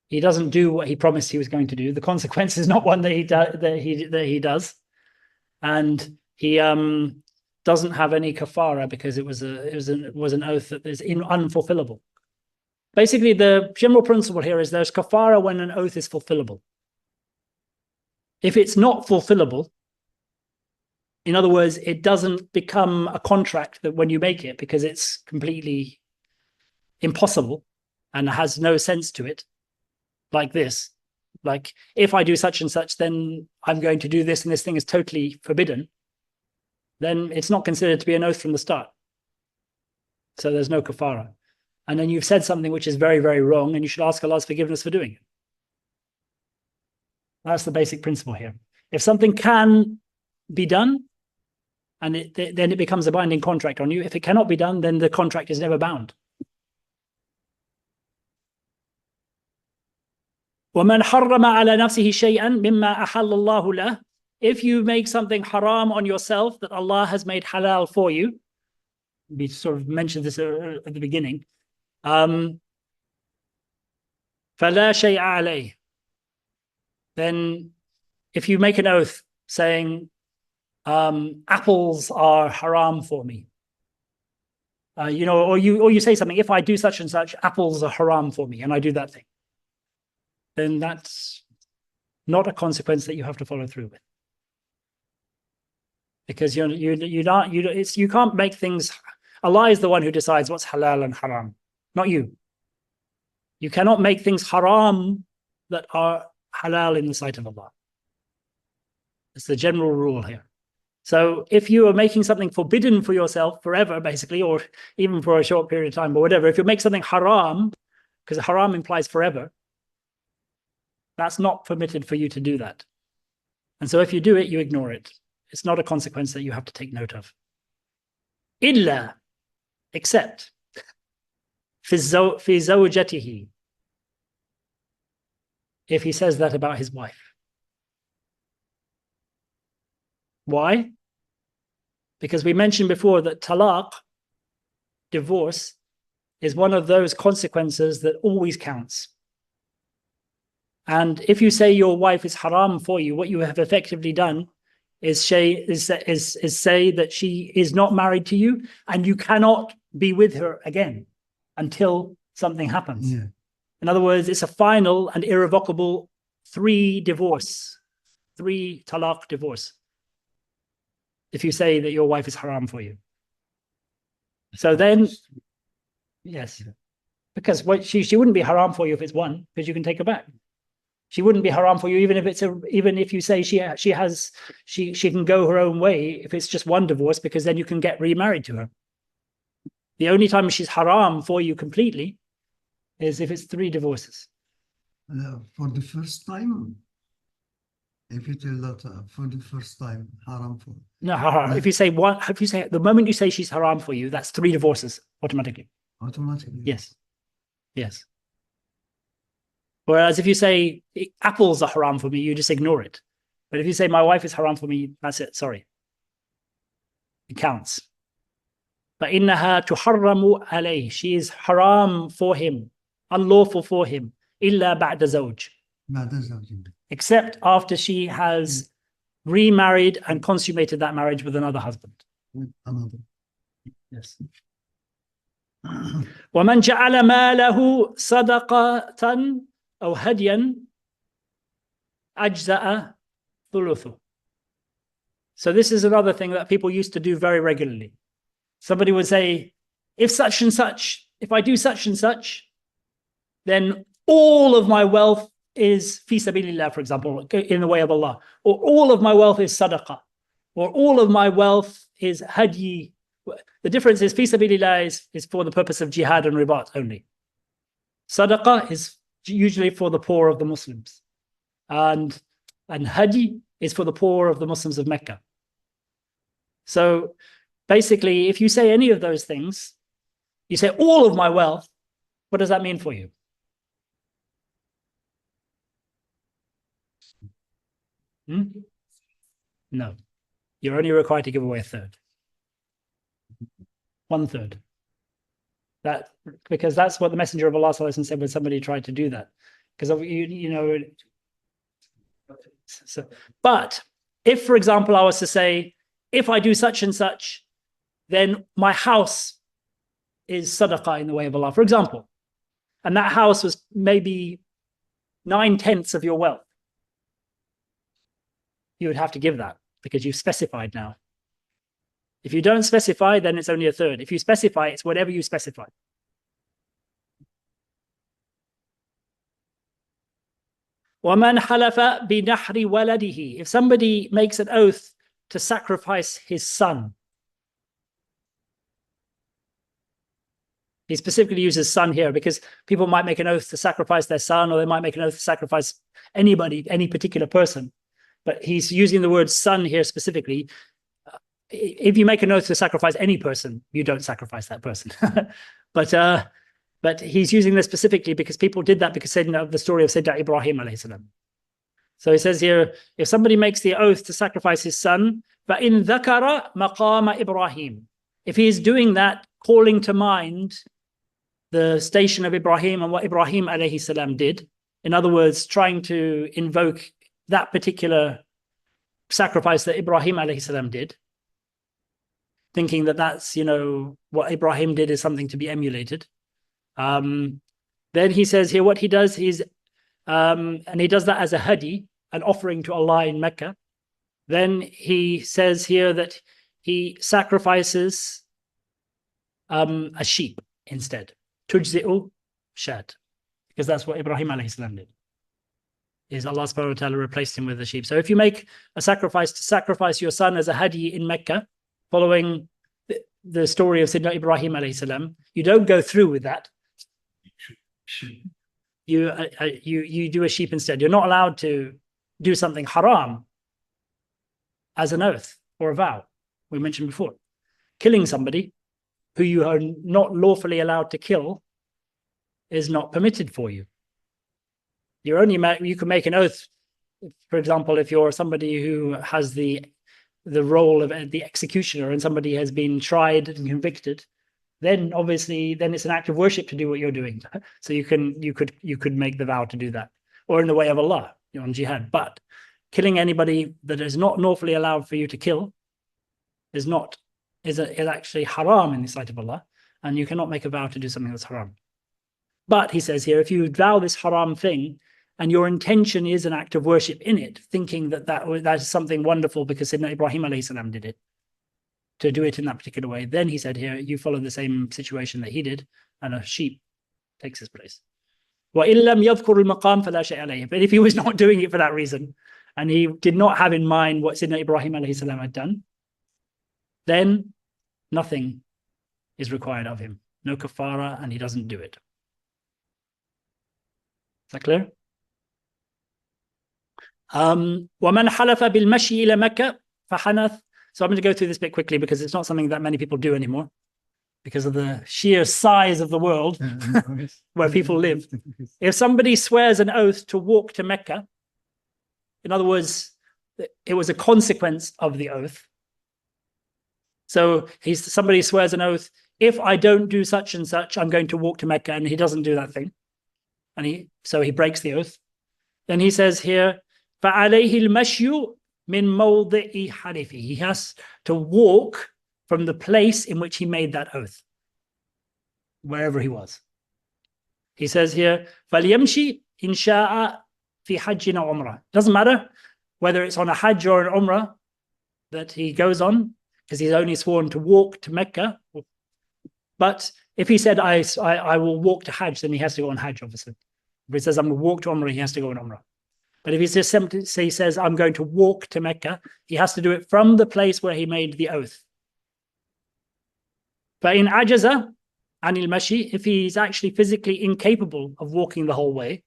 He doesn't do what he promised he was going to do. The consequence is not one that he does, and he doesn't have any kafara because it was an oath that is unfulfillable. Basically, the general principle here is there's kafara when an oath is fulfillable. If it's not fulfillable, in other words, it doesn't become a contract that when you make it because it's completely impossible and has no sense to it, like this, like if I do such and such, then I'm going to do this and this thing is totally forbidden, then it's not considered to be an oath from the start. So there's no kafara. And then you've said something which is very, very wrong, and you should ask Allah's forgiveness for doing it. That's the basic principle here. If something can be done, and then it becomes a binding contract on you. If it cannot be done, then the contract is never bound. وَمَنْ حَرَّمَ عَلَى نَفْسِهِ شَيْئًا مِمَّا أَحَلَّ اللَّهُ لَهُ. If you make something haram on yourself that Allah has made halal for you, we sort of mentioned this at the beginning, فَلَا شَيْءَ عَلَيْهِ. Then if you make an oath saying, apples are haram for me, or you say something, if I do such and such, apples are haram for me, and I do that thing, then that's not a consequence that you have to follow through with, because you can't make things. Allah is the one who decides what's halal and haram, not you. You cannot make things haram that are halal in the sight of Allah. It's the general rule here. So if you are making something forbidden for yourself forever, basically, or even for a short period of time, or whatever, if you make something haram, because haram implies forever, that's not permitted for you to do that. And so if you do it, you ignore it. It's not a consequence that you have to take note of. Illa, except, fi zawjatihi, if he says that about his wife. Why? Because we mentioned before that talaq, divorce, is one of those consequences that always counts. And if you say your wife is haram for you, what you have effectively done is say that she is not married to you, and you cannot be with her again until something happens. Yeah. In other words, it's a final and irrevocable 3 talaq divorce, if you say that your wife is haram for you. So then, yes, because she wouldn't be haram for you if it's 1, because you can take her back. She wouldn't be haram for you even if you say she can go her own way if it's just 1 divorce, because then you can get remarried to her. The only time she's haram for you completely is if it's 3 divorces. For the first time, if you tell that for the first time, haram for. No, haram. If you say the moment you say she's haram for you, that's 3 divorces automatically. Automatically. Yes. Yes. Whereas if you say apples are haram for me, you just ignore it. But if you say my wife is haram for me, that's it. Sorry. It counts. فَإِنَّهَا تُحَرَّمُ عَلَيْهِ. She is haram for him, unlawful for him, إِلَّا بَعْدَ زَوْجٍ. Except after she has remarried and consummated that marriage with another husband. Another. Yes. وَمَنْ جَعَلَ مَالَهُ صَدَقَةً أَوْ هَدْيًا أَجْزَأَ ثُلُثُهُ. So this is another thing that people used to do very regularly. Somebody would say, if such and such, if I do such and such, then all of my wealth is fi sabilillah, for example, in the way of Allah, or all of my wealth is sadaqah, or all of my wealth is hadi. The difference is fi sabilillah is for the purpose of jihad and ribat only. Sadaqah is usually for the poor of the Muslims, and hadi is for the poor of the Muslims of Mecca. So basically, if you say any of those things, you say all of my wealth, what does that mean for you? No, you're only required to give away a third. 1/3. That, because that's what the Messenger of Allah said when somebody tried to do that. Because so, but if, for example, I was to say, if I do such and such, then my house is sadaqah in the way of Allah, for example, and that house was maybe 9/10 of your wealth, you would have to give that because you've specified now. If you don't specify, then it's only a third. If you specify, it's whatever you specify. وَمَنْ حَلَفَ بِنَحْرِ وَلَدِهِ. If somebody makes an oath to sacrifice his son, he specifically uses son here because people might make an oath to sacrifice their son, or they might make an oath to sacrifice anybody, any particular person. But he's using the word son here specifically. If you make an oath to sacrifice any person, you don't sacrifice that person. But he's using this specifically because people did that because of the story of Sayyidina Ibrahim alayhi salam. So he says here, if somebody makes the oath to sacrifice his son, فَإِنْ ذَكَرَ مَقَامَ Ibrahim. If he is doing that, calling to mind the station of Ibrahim and what Ibrahim alayhi salam did, in other words, trying to invoke that particular sacrifice that Ibrahim alayhi salam did, thinking that that's, what Ibrahim did is something to be emulated. Then he says here what he does is, and he does that as a hadi, an offering to Allah in Mecca. Then he says here that he sacrifices a sheep instead. Tujzi'u shat. Because that's what Ibrahim alayhi salam did. Is Allah subhanahu wa ta'ala replaced him with a sheep. So if you make a sacrifice to sacrifice your son as a hadi in Mecca, following the story of Sayyidina Ibrahim alayhi salam, you don't go through with that. You do a sheep instead. You're not allowed to do something haram as an oath or a vow. We mentioned before. Killing somebody who you are not lawfully allowed to kill is not permitted for you. You can make an oath, for example, if you're somebody who has the role of the executioner and somebody has been tried and convicted, then obviously it's an act of worship to do what you're doing. So you could make the vow to do that, or in the way of Allah, on jihad. But killing anybody that is not lawfully allowed for you to kill is actually haram in the sight of Allah, and you cannot make a vow to do something that's haram. But he says here, if you vow this haram thing and your intention is an act of worship in it, thinking that is something wonderful because Sayyidina Ibrahim alayhi salam did it, to do it in that particular way, then he said here, you follow the same situation that he did, and a sheep takes his place. But if he was not doing it for that reason, and he did not have in mind what Sayyidina Ibrahim alayhi salam had done, then nothing is required of him. No kafara, and he doesn't do it. Is that clear? وَمَنْ حَلَفَ بِالْمَشْيِ إِلَى مَكَّةَ فَحَنَثَ. So I'm going to go through this bit quickly because it's not something that many people do anymore because of the sheer size of the world where people live. If somebody swears an oath to walk to Mecca, in other words, it was a consequence of the oath. So somebody swears an oath, if I don't do such and such, I'm going to walk to Mecca, and he doesn't do that thing. And so he breaks the oath. Then he says here, فَعَلَيْهِ الْمَشْيُ مِنْ مَوْضِعِ حَلِفِهِ. He has to walk from the place in which he made that oath, wherever he was. He says here, فَلْيَمْشِ إِنْ شَاءَ فِي حَجٍّ أَوْ عُمْرَةٍ. Doesn't matter whether it's on a hajj or an umrah that he goes on, because he's only sworn to walk to Mecca. But if he said, I will walk to hajj, then he has to go on hajj, obviously. If he says, I'm going to walk to Umrah, he has to go on Umrah. But if he just simply he says, I'm going to walk to Mecca, he has to do it from the place where he made the oath. فَإِنْ عَجَزَ عَنِ الْمَشِي, if he's actually physically incapable of walking the whole way,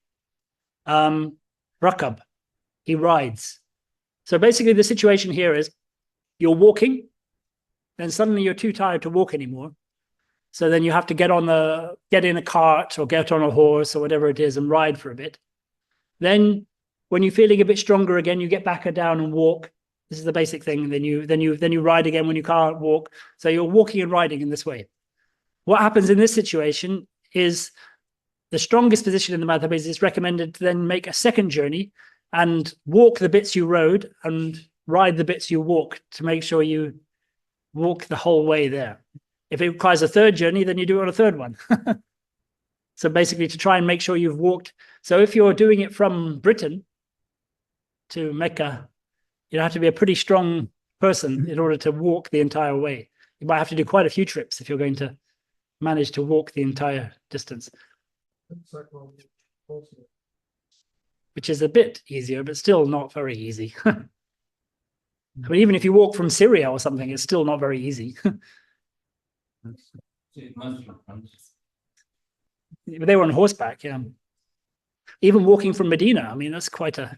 rakab, he rides. So basically the situation here is you're walking, then suddenly you're too tired to walk anymore. So then you have to get in a cart or get on a horse or whatever it is and ride for a bit. Then when you're feeling a bit stronger again, you get back down and walk. This is the basic thing. Then you ride again when you can't walk. So you're walking and riding in this way. What happens in this situation is the strongest position in the madhab is it's recommended to then make a second journey and walk the bits you rode and ride the bits you walk to make sure you walk the whole way there. If it requires a third journey, then you do it on a third one. So basically to try and make sure you've walked. So if you're doing it from Britain to Mecca, you have to be a pretty strong person in order to walk the entire way. You might have to do quite a few trips if you're going to manage to walk the entire distance, which is a bit easier, but still not very easy. I mean, even if you walk from Syria or something, it's still not very easy. They were on horseback, yeah. Even walking from Medina, I mean, that's quite a...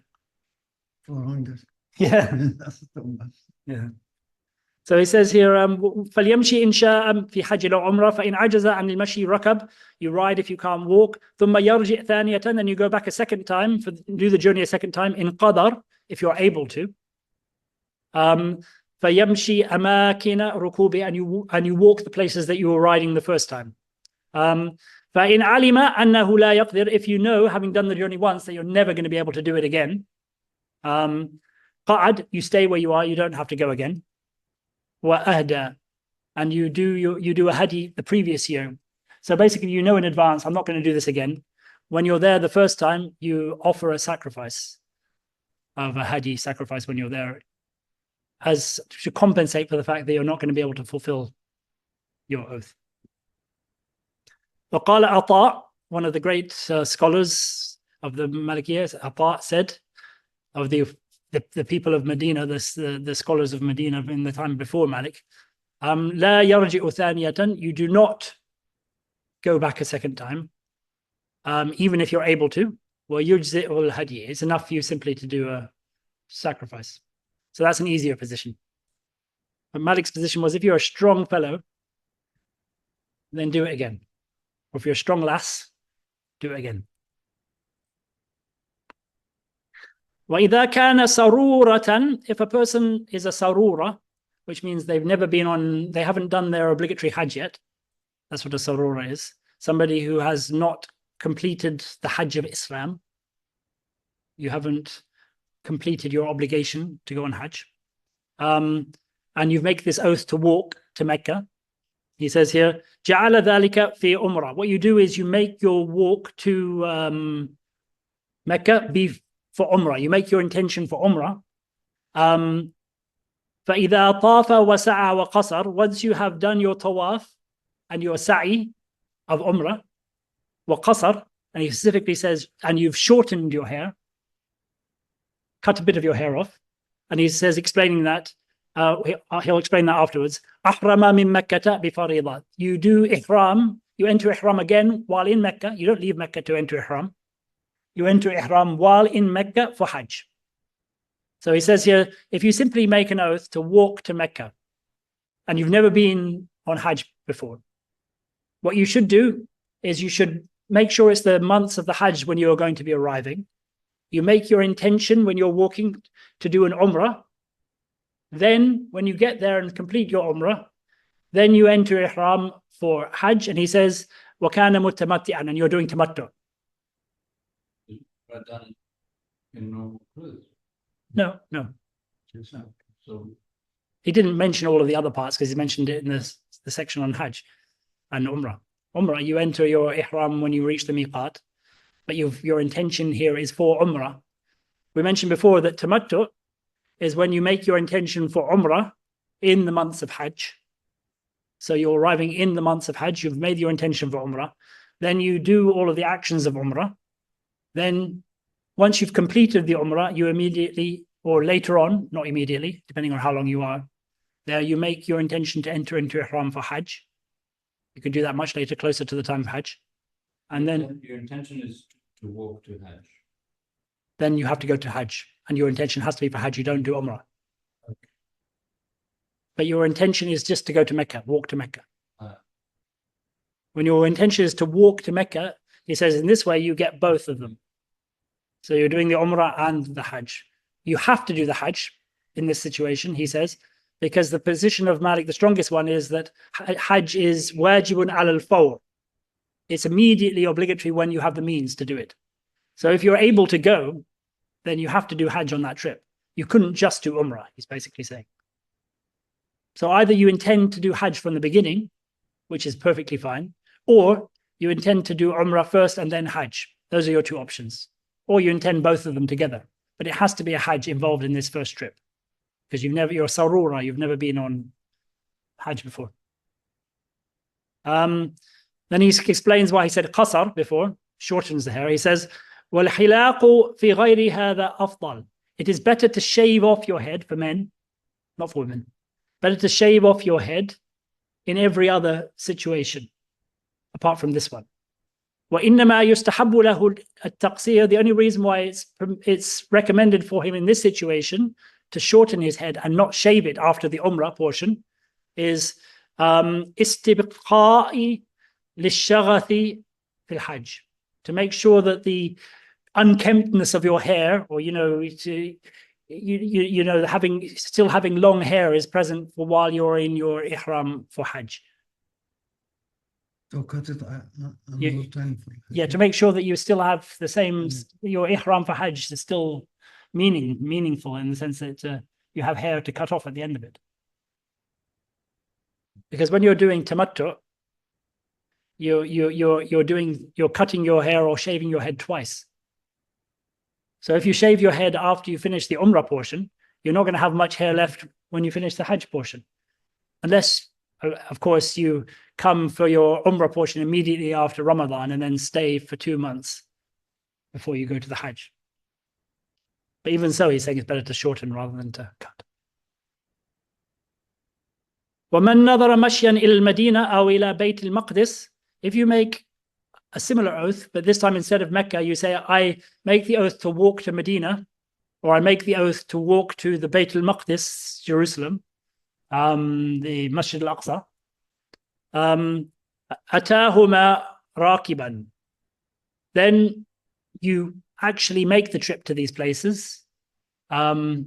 400. Yeah. That's too much. Yeah. So he says here, فَلْيَمْشِي إِنْ شَاءَ فِي حَجٍ أَوْ عُمْرَةٍ فَإِنْ عَجَزَ عَنِ الْمَشِي رَكَبْ. You ride if you can't walk. ثُمَّ يَرْجِعْ ثَانِيَةً. Then you go back a second time, do the journey a second time, in qadar, if you're able to. فَيَمْشِي أَمَاكِنَ رُكُوبِ. And you walk the places that you were riding the first time. فَإِنْ عَلِمَ أَنَّهُ لَا يَقْدِرُ. If you know, having done the journey once, that you're never going to be able to do it again. قَعَدْ. You stay where you are, you don't have to go again. وَأَهْدَى. And you do a hadi the previous year. So basically, you know in advance, I'm not going to do this again. When you're there the first time, you offer a sacrifice of a hadi sacrifice when you're there, as to compensate for the fact that you're not going to be able to fulfill your oath. وقال عطاء, one of the great scholars of the Malikiyya, Ata said, of the people of Medina, the scholars of Medina in the time before Malik, لا يرجع ثانية. You do not go back a second time, even if you're able to. ويجزئ الهدي. It's enough for you simply to do a sacrifice. So that's an easier position. But Malik's position was, if you're a strong fellow, then do it again. Or if you're a strong lass, do it again. وَإِذَا كَانَ سَرُورَةً. If a person is a sarura, which means they haven't done their obligatory hajj yet. That's what a sarura is. Somebody who has not completed the hajj of Islam. You haven't completed your obligation to go on hajj. And you make this oath to walk to Mecca. He says here, جَعَلَ ذَلِكَ فِي umrah. What you do is you make your walk to Mecca be for umrah. You make your intention for umrah. فَإِذَا طَافَ وَسَعَى وَقَصَرَ. Once you have done your tawaf and your sa'i of umrah, وَقَصَرَ, and he specifically says, and you've shortened your hair, cut a bit of your hair off, and he says, explaining that, he'll explain that afterwards. أَحْرَمَ مِن مَكَّةَ بِفَرِيضَةٍ. You do ihram, you enter ihram again while in Mecca. You don't leave Mecca to enter ihram. You enter ihram while in Mecca for hajj. So he says here, if you simply make an oath to walk to Mecca and you've never been on hajj before, what you should do is you should make sure it's the months of the hajj when you're going to be arriving. You make your intention when you're walking to do an umrah. Then when you get there and complete your umrah, then you enter ihram for hajj. And he says, وَكَانَ مُتَمَتِّعًا, and you're doing tamattu. Done in normal clothes. No. So He didn't mention all of the other parts because he mentioned it in the section on hajj and umrah. Umrah, you enter your ihram when you reach the miqat, but your intention here is for umrah. We mentioned before that tamattu is when you make your intention for umrah in the months of hajj. So you're arriving in the months of hajj, you've made your intention for umrah, then you do all of the actions of umrah, then once you've completed the Umrah, you immediately, or later on, not immediately, depending on how long you are there, you make your intention to enter into Ihram for Hajj. You can do that much later, closer to the time of Hajj. And then Your intention is to walk to Hajj. then you have to go to Hajj. And your intention has to be for Hajj. You don't do Umrah. Okay. But your intention is just to go to Mecca, walk to Mecca. Ah. When your intention is to walk to Mecca, he says in this way, you get both of them. So you're doing the Umrah and the Hajj. You have to do the Hajj in this situation, he says, because the position of Malik, the strongest one, is that Hajj is wajibun al-fawr. It's immediately obligatory when you have the means to do it. So if you're able to go, then you have to do Hajj on that trip. You couldn't just do Umrah, he's basically saying. So either you intend to do Hajj from the beginning, which is perfectly fine, or you intend to do Umrah first and then Hajj. Those are your two options. Or you intend both of them together. But it has to be a Hajj involved in this first trip. Because you're Sarura, you've never been on Hajj before. Then he explains why he said qasar before, shortens the hair. He says, وَالْحِلَاقُ فِي غَيْرِ هَذَا أَفْضَلُ. It is better to shave off your head for men, not for women. Better to shave off your head in every other situation, apart from this one. وَإِنَّمَا يُسْتَحَبُّ لَهُ التَّقْصِيرُ. The only reason why it's recommended for him in this situation to shorten his head and not shave it after the Umrah portion is استبقاء للشغث في الحج, to make sure that the unkemptness of your hair, or still having long hair is present for while you're in your ihram for Hajj. To cut it another time. Yeah, to make sure that you still have the same, your ihram for Hajj is still meaningful in the sense that you have hair to cut off at the end of it. Because when you're doing tamattu, you're cutting your hair or shaving your head twice. So if you shave your head after you finish the Umrah portion, you're not going to have much hair left when you finish the Hajj portion. Unless, of course, you come for your Umrah portion immediately after Ramadan and then stay for 2 months before you go to the Hajj. But even so, he's saying it's better to shorten rather than to cut. وَمَنْ نَظَرَ مَشْيًا إِلَى الْمَدِينَةِ أَوْ إِلَى بَيْتِ الْمَقْدِسِ. If you make a similar oath, but this time instead of Mecca, you say, I make the oath to walk to Medina, or I make the oath to walk to the Bayt al-Maqdis, Jerusalem, the Masjid al-Aqsa. أَتَاهُمَا رَاكِبًا. Then you actually make the trip to these places, but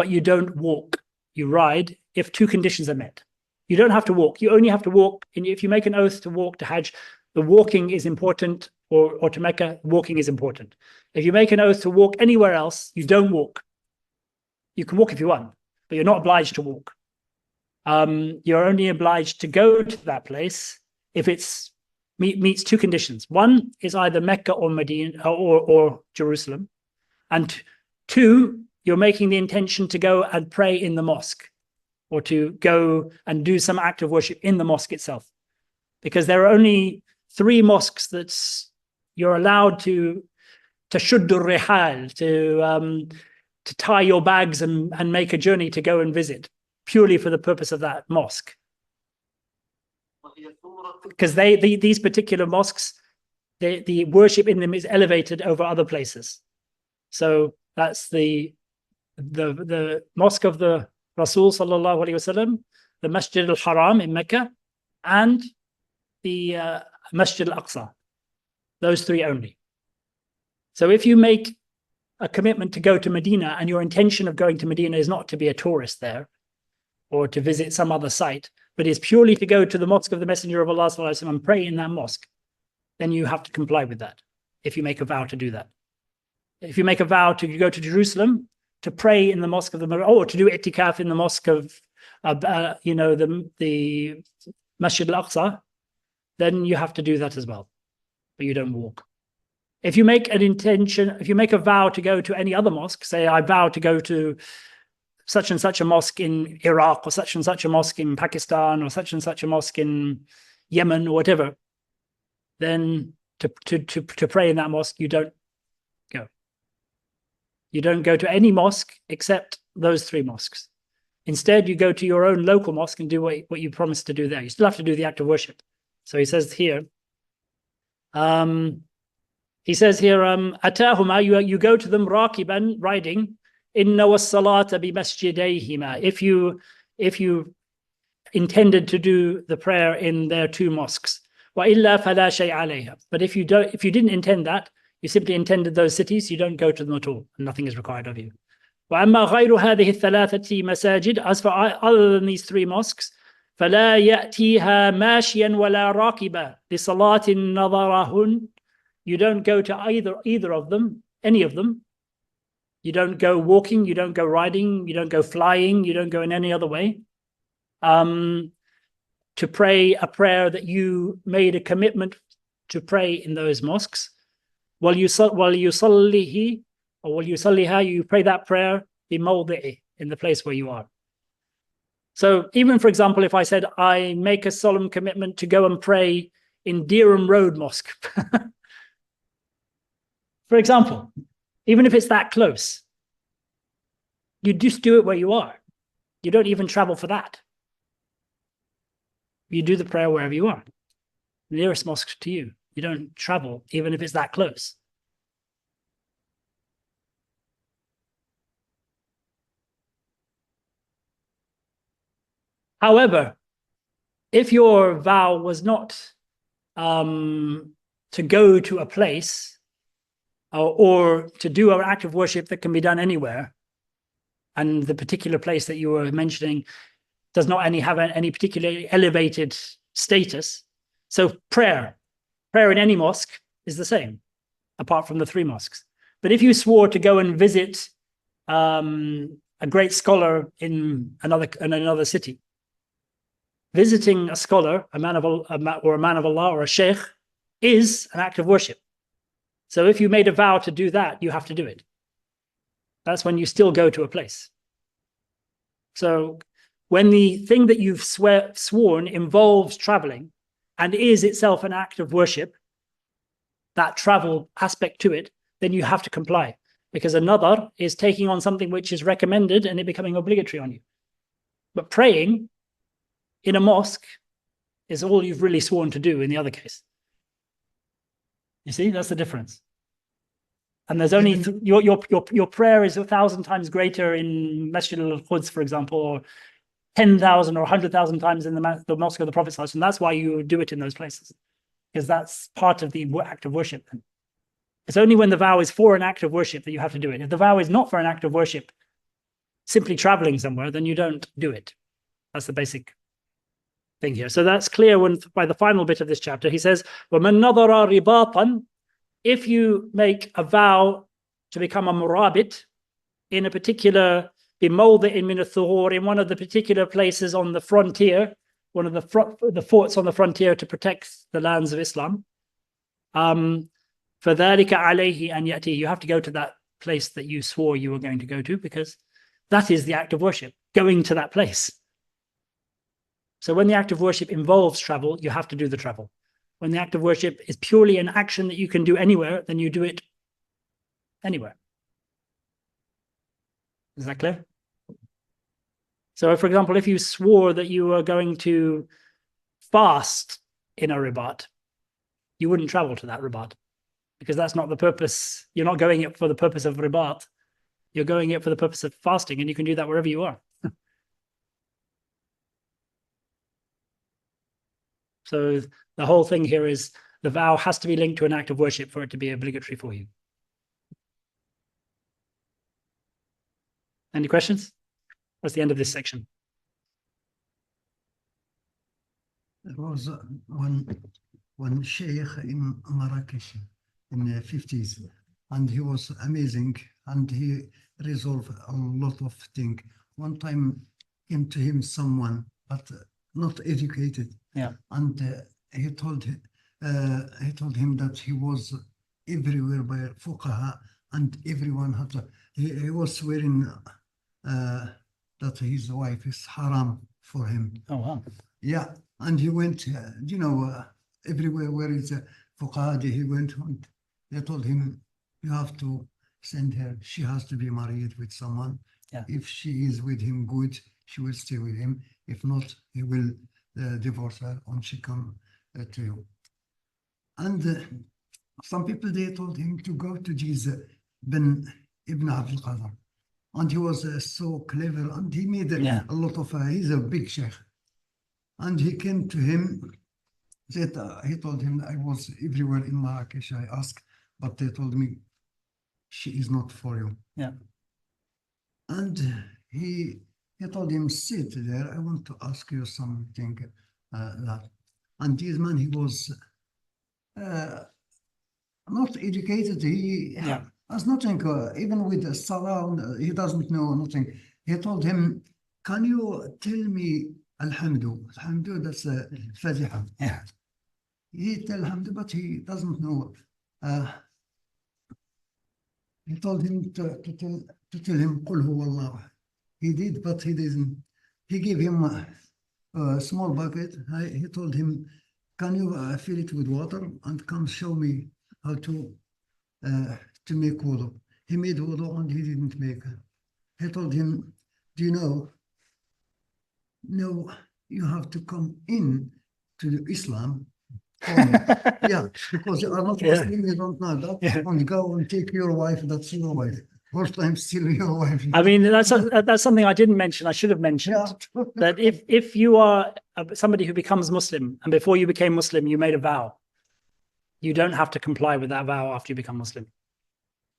you don't walk, you ride, if two conditions are met. You don't have to walk. You only have to walk. And if you make an oath to walk to Hajj, the walking is important, or to Mecca, walking is important. If you make an oath to walk anywhere else, you don't walk. You can walk if you want, but you're not obliged to walk. You're only obliged to go to that place if it's meets two conditions. One is either Mecca or Medina or Jerusalem. And two, you're making the intention to go and pray in the mosque, or to go and do some act of worship in the mosque itself. Because there are only 3 mosques that you're allowed to shuddur rihal, to tie your bags and make a journey to go and visit, purely for the purpose of that mosque. Because these particular mosques, the worship in them is elevated over other places. So that's the mosque of the Rasul sallallahu alaihi wasallam, the Masjid al-Haram in Mecca, and the Masjid al-Aqsa. Those 3 only. So if you make a commitment to go to Medina, and your intention of going to Medina is not to be a tourist there, or to visit some other site, but is purely to go to the mosque of the Messenger of Allah sallallahu alaihi wasallam and pray in that mosque, then you have to comply with that, if you make a vow to do that. If you make a vow to go to Jerusalem, to pray in the mosque of the, or to do itikaf in the mosque of, the Masjid al-Aqsa, then you have to do that as well, but you don't walk. If you make an intention, if you make a vow to go to any other mosque, say I vow to go to such and such a mosque in Iraq, or such and such a mosque in Pakistan, or such and such a mosque in Yemen, or whatever, then to pray in that mosque, you don't go. You don't go to any mosque except those 3 mosques. Instead, you go to your own local mosque and do what you promised to do there. You still have to do the act of worship. So he says here, Atahuma, you go to them rakiban, riding, inna was-salata bi masjidayhima. If you intended to do the prayer in their 2 mosques. Wa illa fala shay alayha. But if you didn't intend that, you simply intended those cities, you don't go to them at all, and nothing is required of you. وأما غير هذه الثلاثة مساجد, as for other than these 3 mosques, فلا يأتيها ماشيا ولا راكبا لصلاة نظرهن. You don't go to either of them, any of them. You don't go walking, you don't go riding, you don't go flying, you don't go in any other way. To pray a prayer that you made a commitment to pray in those mosques. While you sallihi, or while you salliha, you pray that prayer bimawdi'i, in the place where you are. So even, for example, if I said I make a solemn commitment to go and pray in Dereham Road Mosque, for example, even if it's that close, you just do it where you are. You don't even travel for that. You do the prayer wherever you are, the nearest mosque to you. You don't travel, even if it's that close. However, if your vow was not to go to a place or to do an act of worship that can be done anywhere, and the particular place that you were mentioning does not have any particularly elevated status, so prayer in any mosque is the same, apart from the 3 mosques. But if you swore to go and visit a great scholar in another city, visiting a scholar, a man of Allah or a sheikh, is an act of worship. So if you made a vow to do that, you have to do it. That's when you still go to a place. So when the thing that you've sworn involves traveling and is itself an act of worship, that travel aspect to it, then you have to comply, because another is taking on something which is recommended and it becoming obligatory on you. But praying in a mosque is all you've really sworn to do in the other case. You see, that's the difference. And there's only your prayer is 1,000 times greater in Masjid al-Quds, for example, or 10,000 or 100,000 times in the mosque of the Prophet ﷺ. And that's why you do it in those places, because that's part of the act of worship. Then it's only when the vow is for an act of worship that you have to do it. If the vow is not for an act of worship, simply traveling somewhere, then you don't do it. That's the basic thing here. So that's clear by the final bit of this chapter. He says, وَمَنْ نَظَرَ رِبَاطًا, if you make a vow to become a murabit in a particular بِمَوْضِعٍ مِنَ الثُّغُورِ, in one of the particular places on the frontier, one of the forts on the frontier to protect the lands of Islam, فَذَلِكَ عَلَيْهِ أَنْ يَأْتِي, you have to go to that place that you swore you were going to go to, because that is the act of worship, going to that place. So when the act of worship involves travel, you have to do the travel. When the act of worship is purely an action that you can do anywhere, then you do it anywhere. Is that clear? So, for example, if you swore that you were going to fast in a ribat, you wouldn't travel to that ribat, because that's not the purpose. You're not going it for the purpose of ribat. You're going it for the purpose of fasting, and you can do that wherever you are. So the whole thing here is the vow has to be linked to an act of worship for it to be obligatory for you. Any questions? That's the end of this section. There was one sheikh in Marrakesh in the 50s, and he was amazing, and he resolved a lot of things. One time came to him someone, but not educated. Yeah. And he told him that he was everywhere by fuqaha, and everyone had to, he was swearing that his wife is haram for him. Oh, wow. Yeah, and he went, everywhere where is fuqaha, he went on. They told him, you have to send her. She has to be married with someone. Yeah. If she is with him good, she will stay with him. If not, he will divorce her and she come to you. And some people, they told him to go to this Ibn abi Zayd, and he was so clever, and he made Yeah. a lot of, he's a big sheikh. And he came to him, that he told him, I was everywhere in Marrakesh, I asked, but they told me, she is not for you. Yeah. And he told him, sit there, I want to ask you something. That. And this man, he was not educated. He has nothing, even with the salah, he doesn't know nothing. He told him, can you tell me Alhamdu? Alhamdu, that's Fatiha. Yeah. He tell Alhamdu, but he doesn't know. He told him to tell him Qul huwa Allah. He did, but he didn't. He gave him a small bucket. He told him, can you fill it with water and come show me how to make wudu. He made wudu and he didn't make. He told him, do you know? No, you have to come in to the Islam. Yeah, because you are not Muslim, you don't know that. Yeah. And go and take your wife, that's your wife. First time still your wife. I mean, that's something I didn't mention. I should have mentioned Yeah. that if you are somebody who becomes Muslim and before you became Muslim, you made a vow, you don't have to comply with that vow after you become Muslim.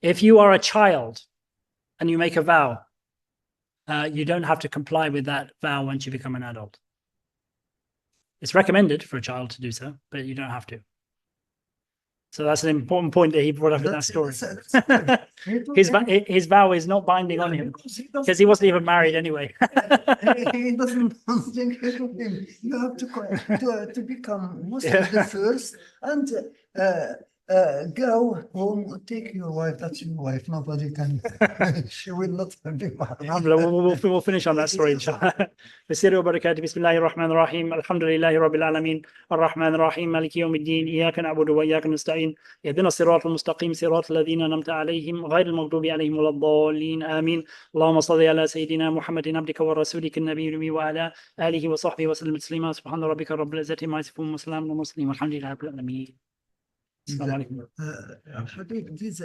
If you are a child and you make a vow, you don't have to comply with that vow once you become an adult. It's recommended for a child to do so, but you don't have to. So that's an important point that he brought up in that story. His vow is not binding on him because he wasn't even married anyway. He doesn't think him. You have to become Muslim first and go home, take your wife, that's your wife. Nobody can, she will not be married. We'll finish on that story, inshallah. Bismillah wa barakatuh. Bismillahir Rahmanir Rahim. Alhamdulillahi Rabbil Alameen. Ar-Rahmanir Rahim. Maliki Yawmiddin. Iyyaka na'budu wa iyyaka nasta'in. Ihdina as-siratal mustaqim. Siratal ladhina an'amta alayhim. Ghayril maghdubi alayhim waladdallin. Ameen. Allahumma salli ala Sayyidina Muhammadin abdika wa rasulika an-nabiyyi wa ala alihi wa sahbihi wa sallam taslima. Subhana rabbika rabbil izzati amma yasifun wa salamun ala al-mursalin. Walhamdulillahi rabbil alamin. Assalamu alaikum. Habib, this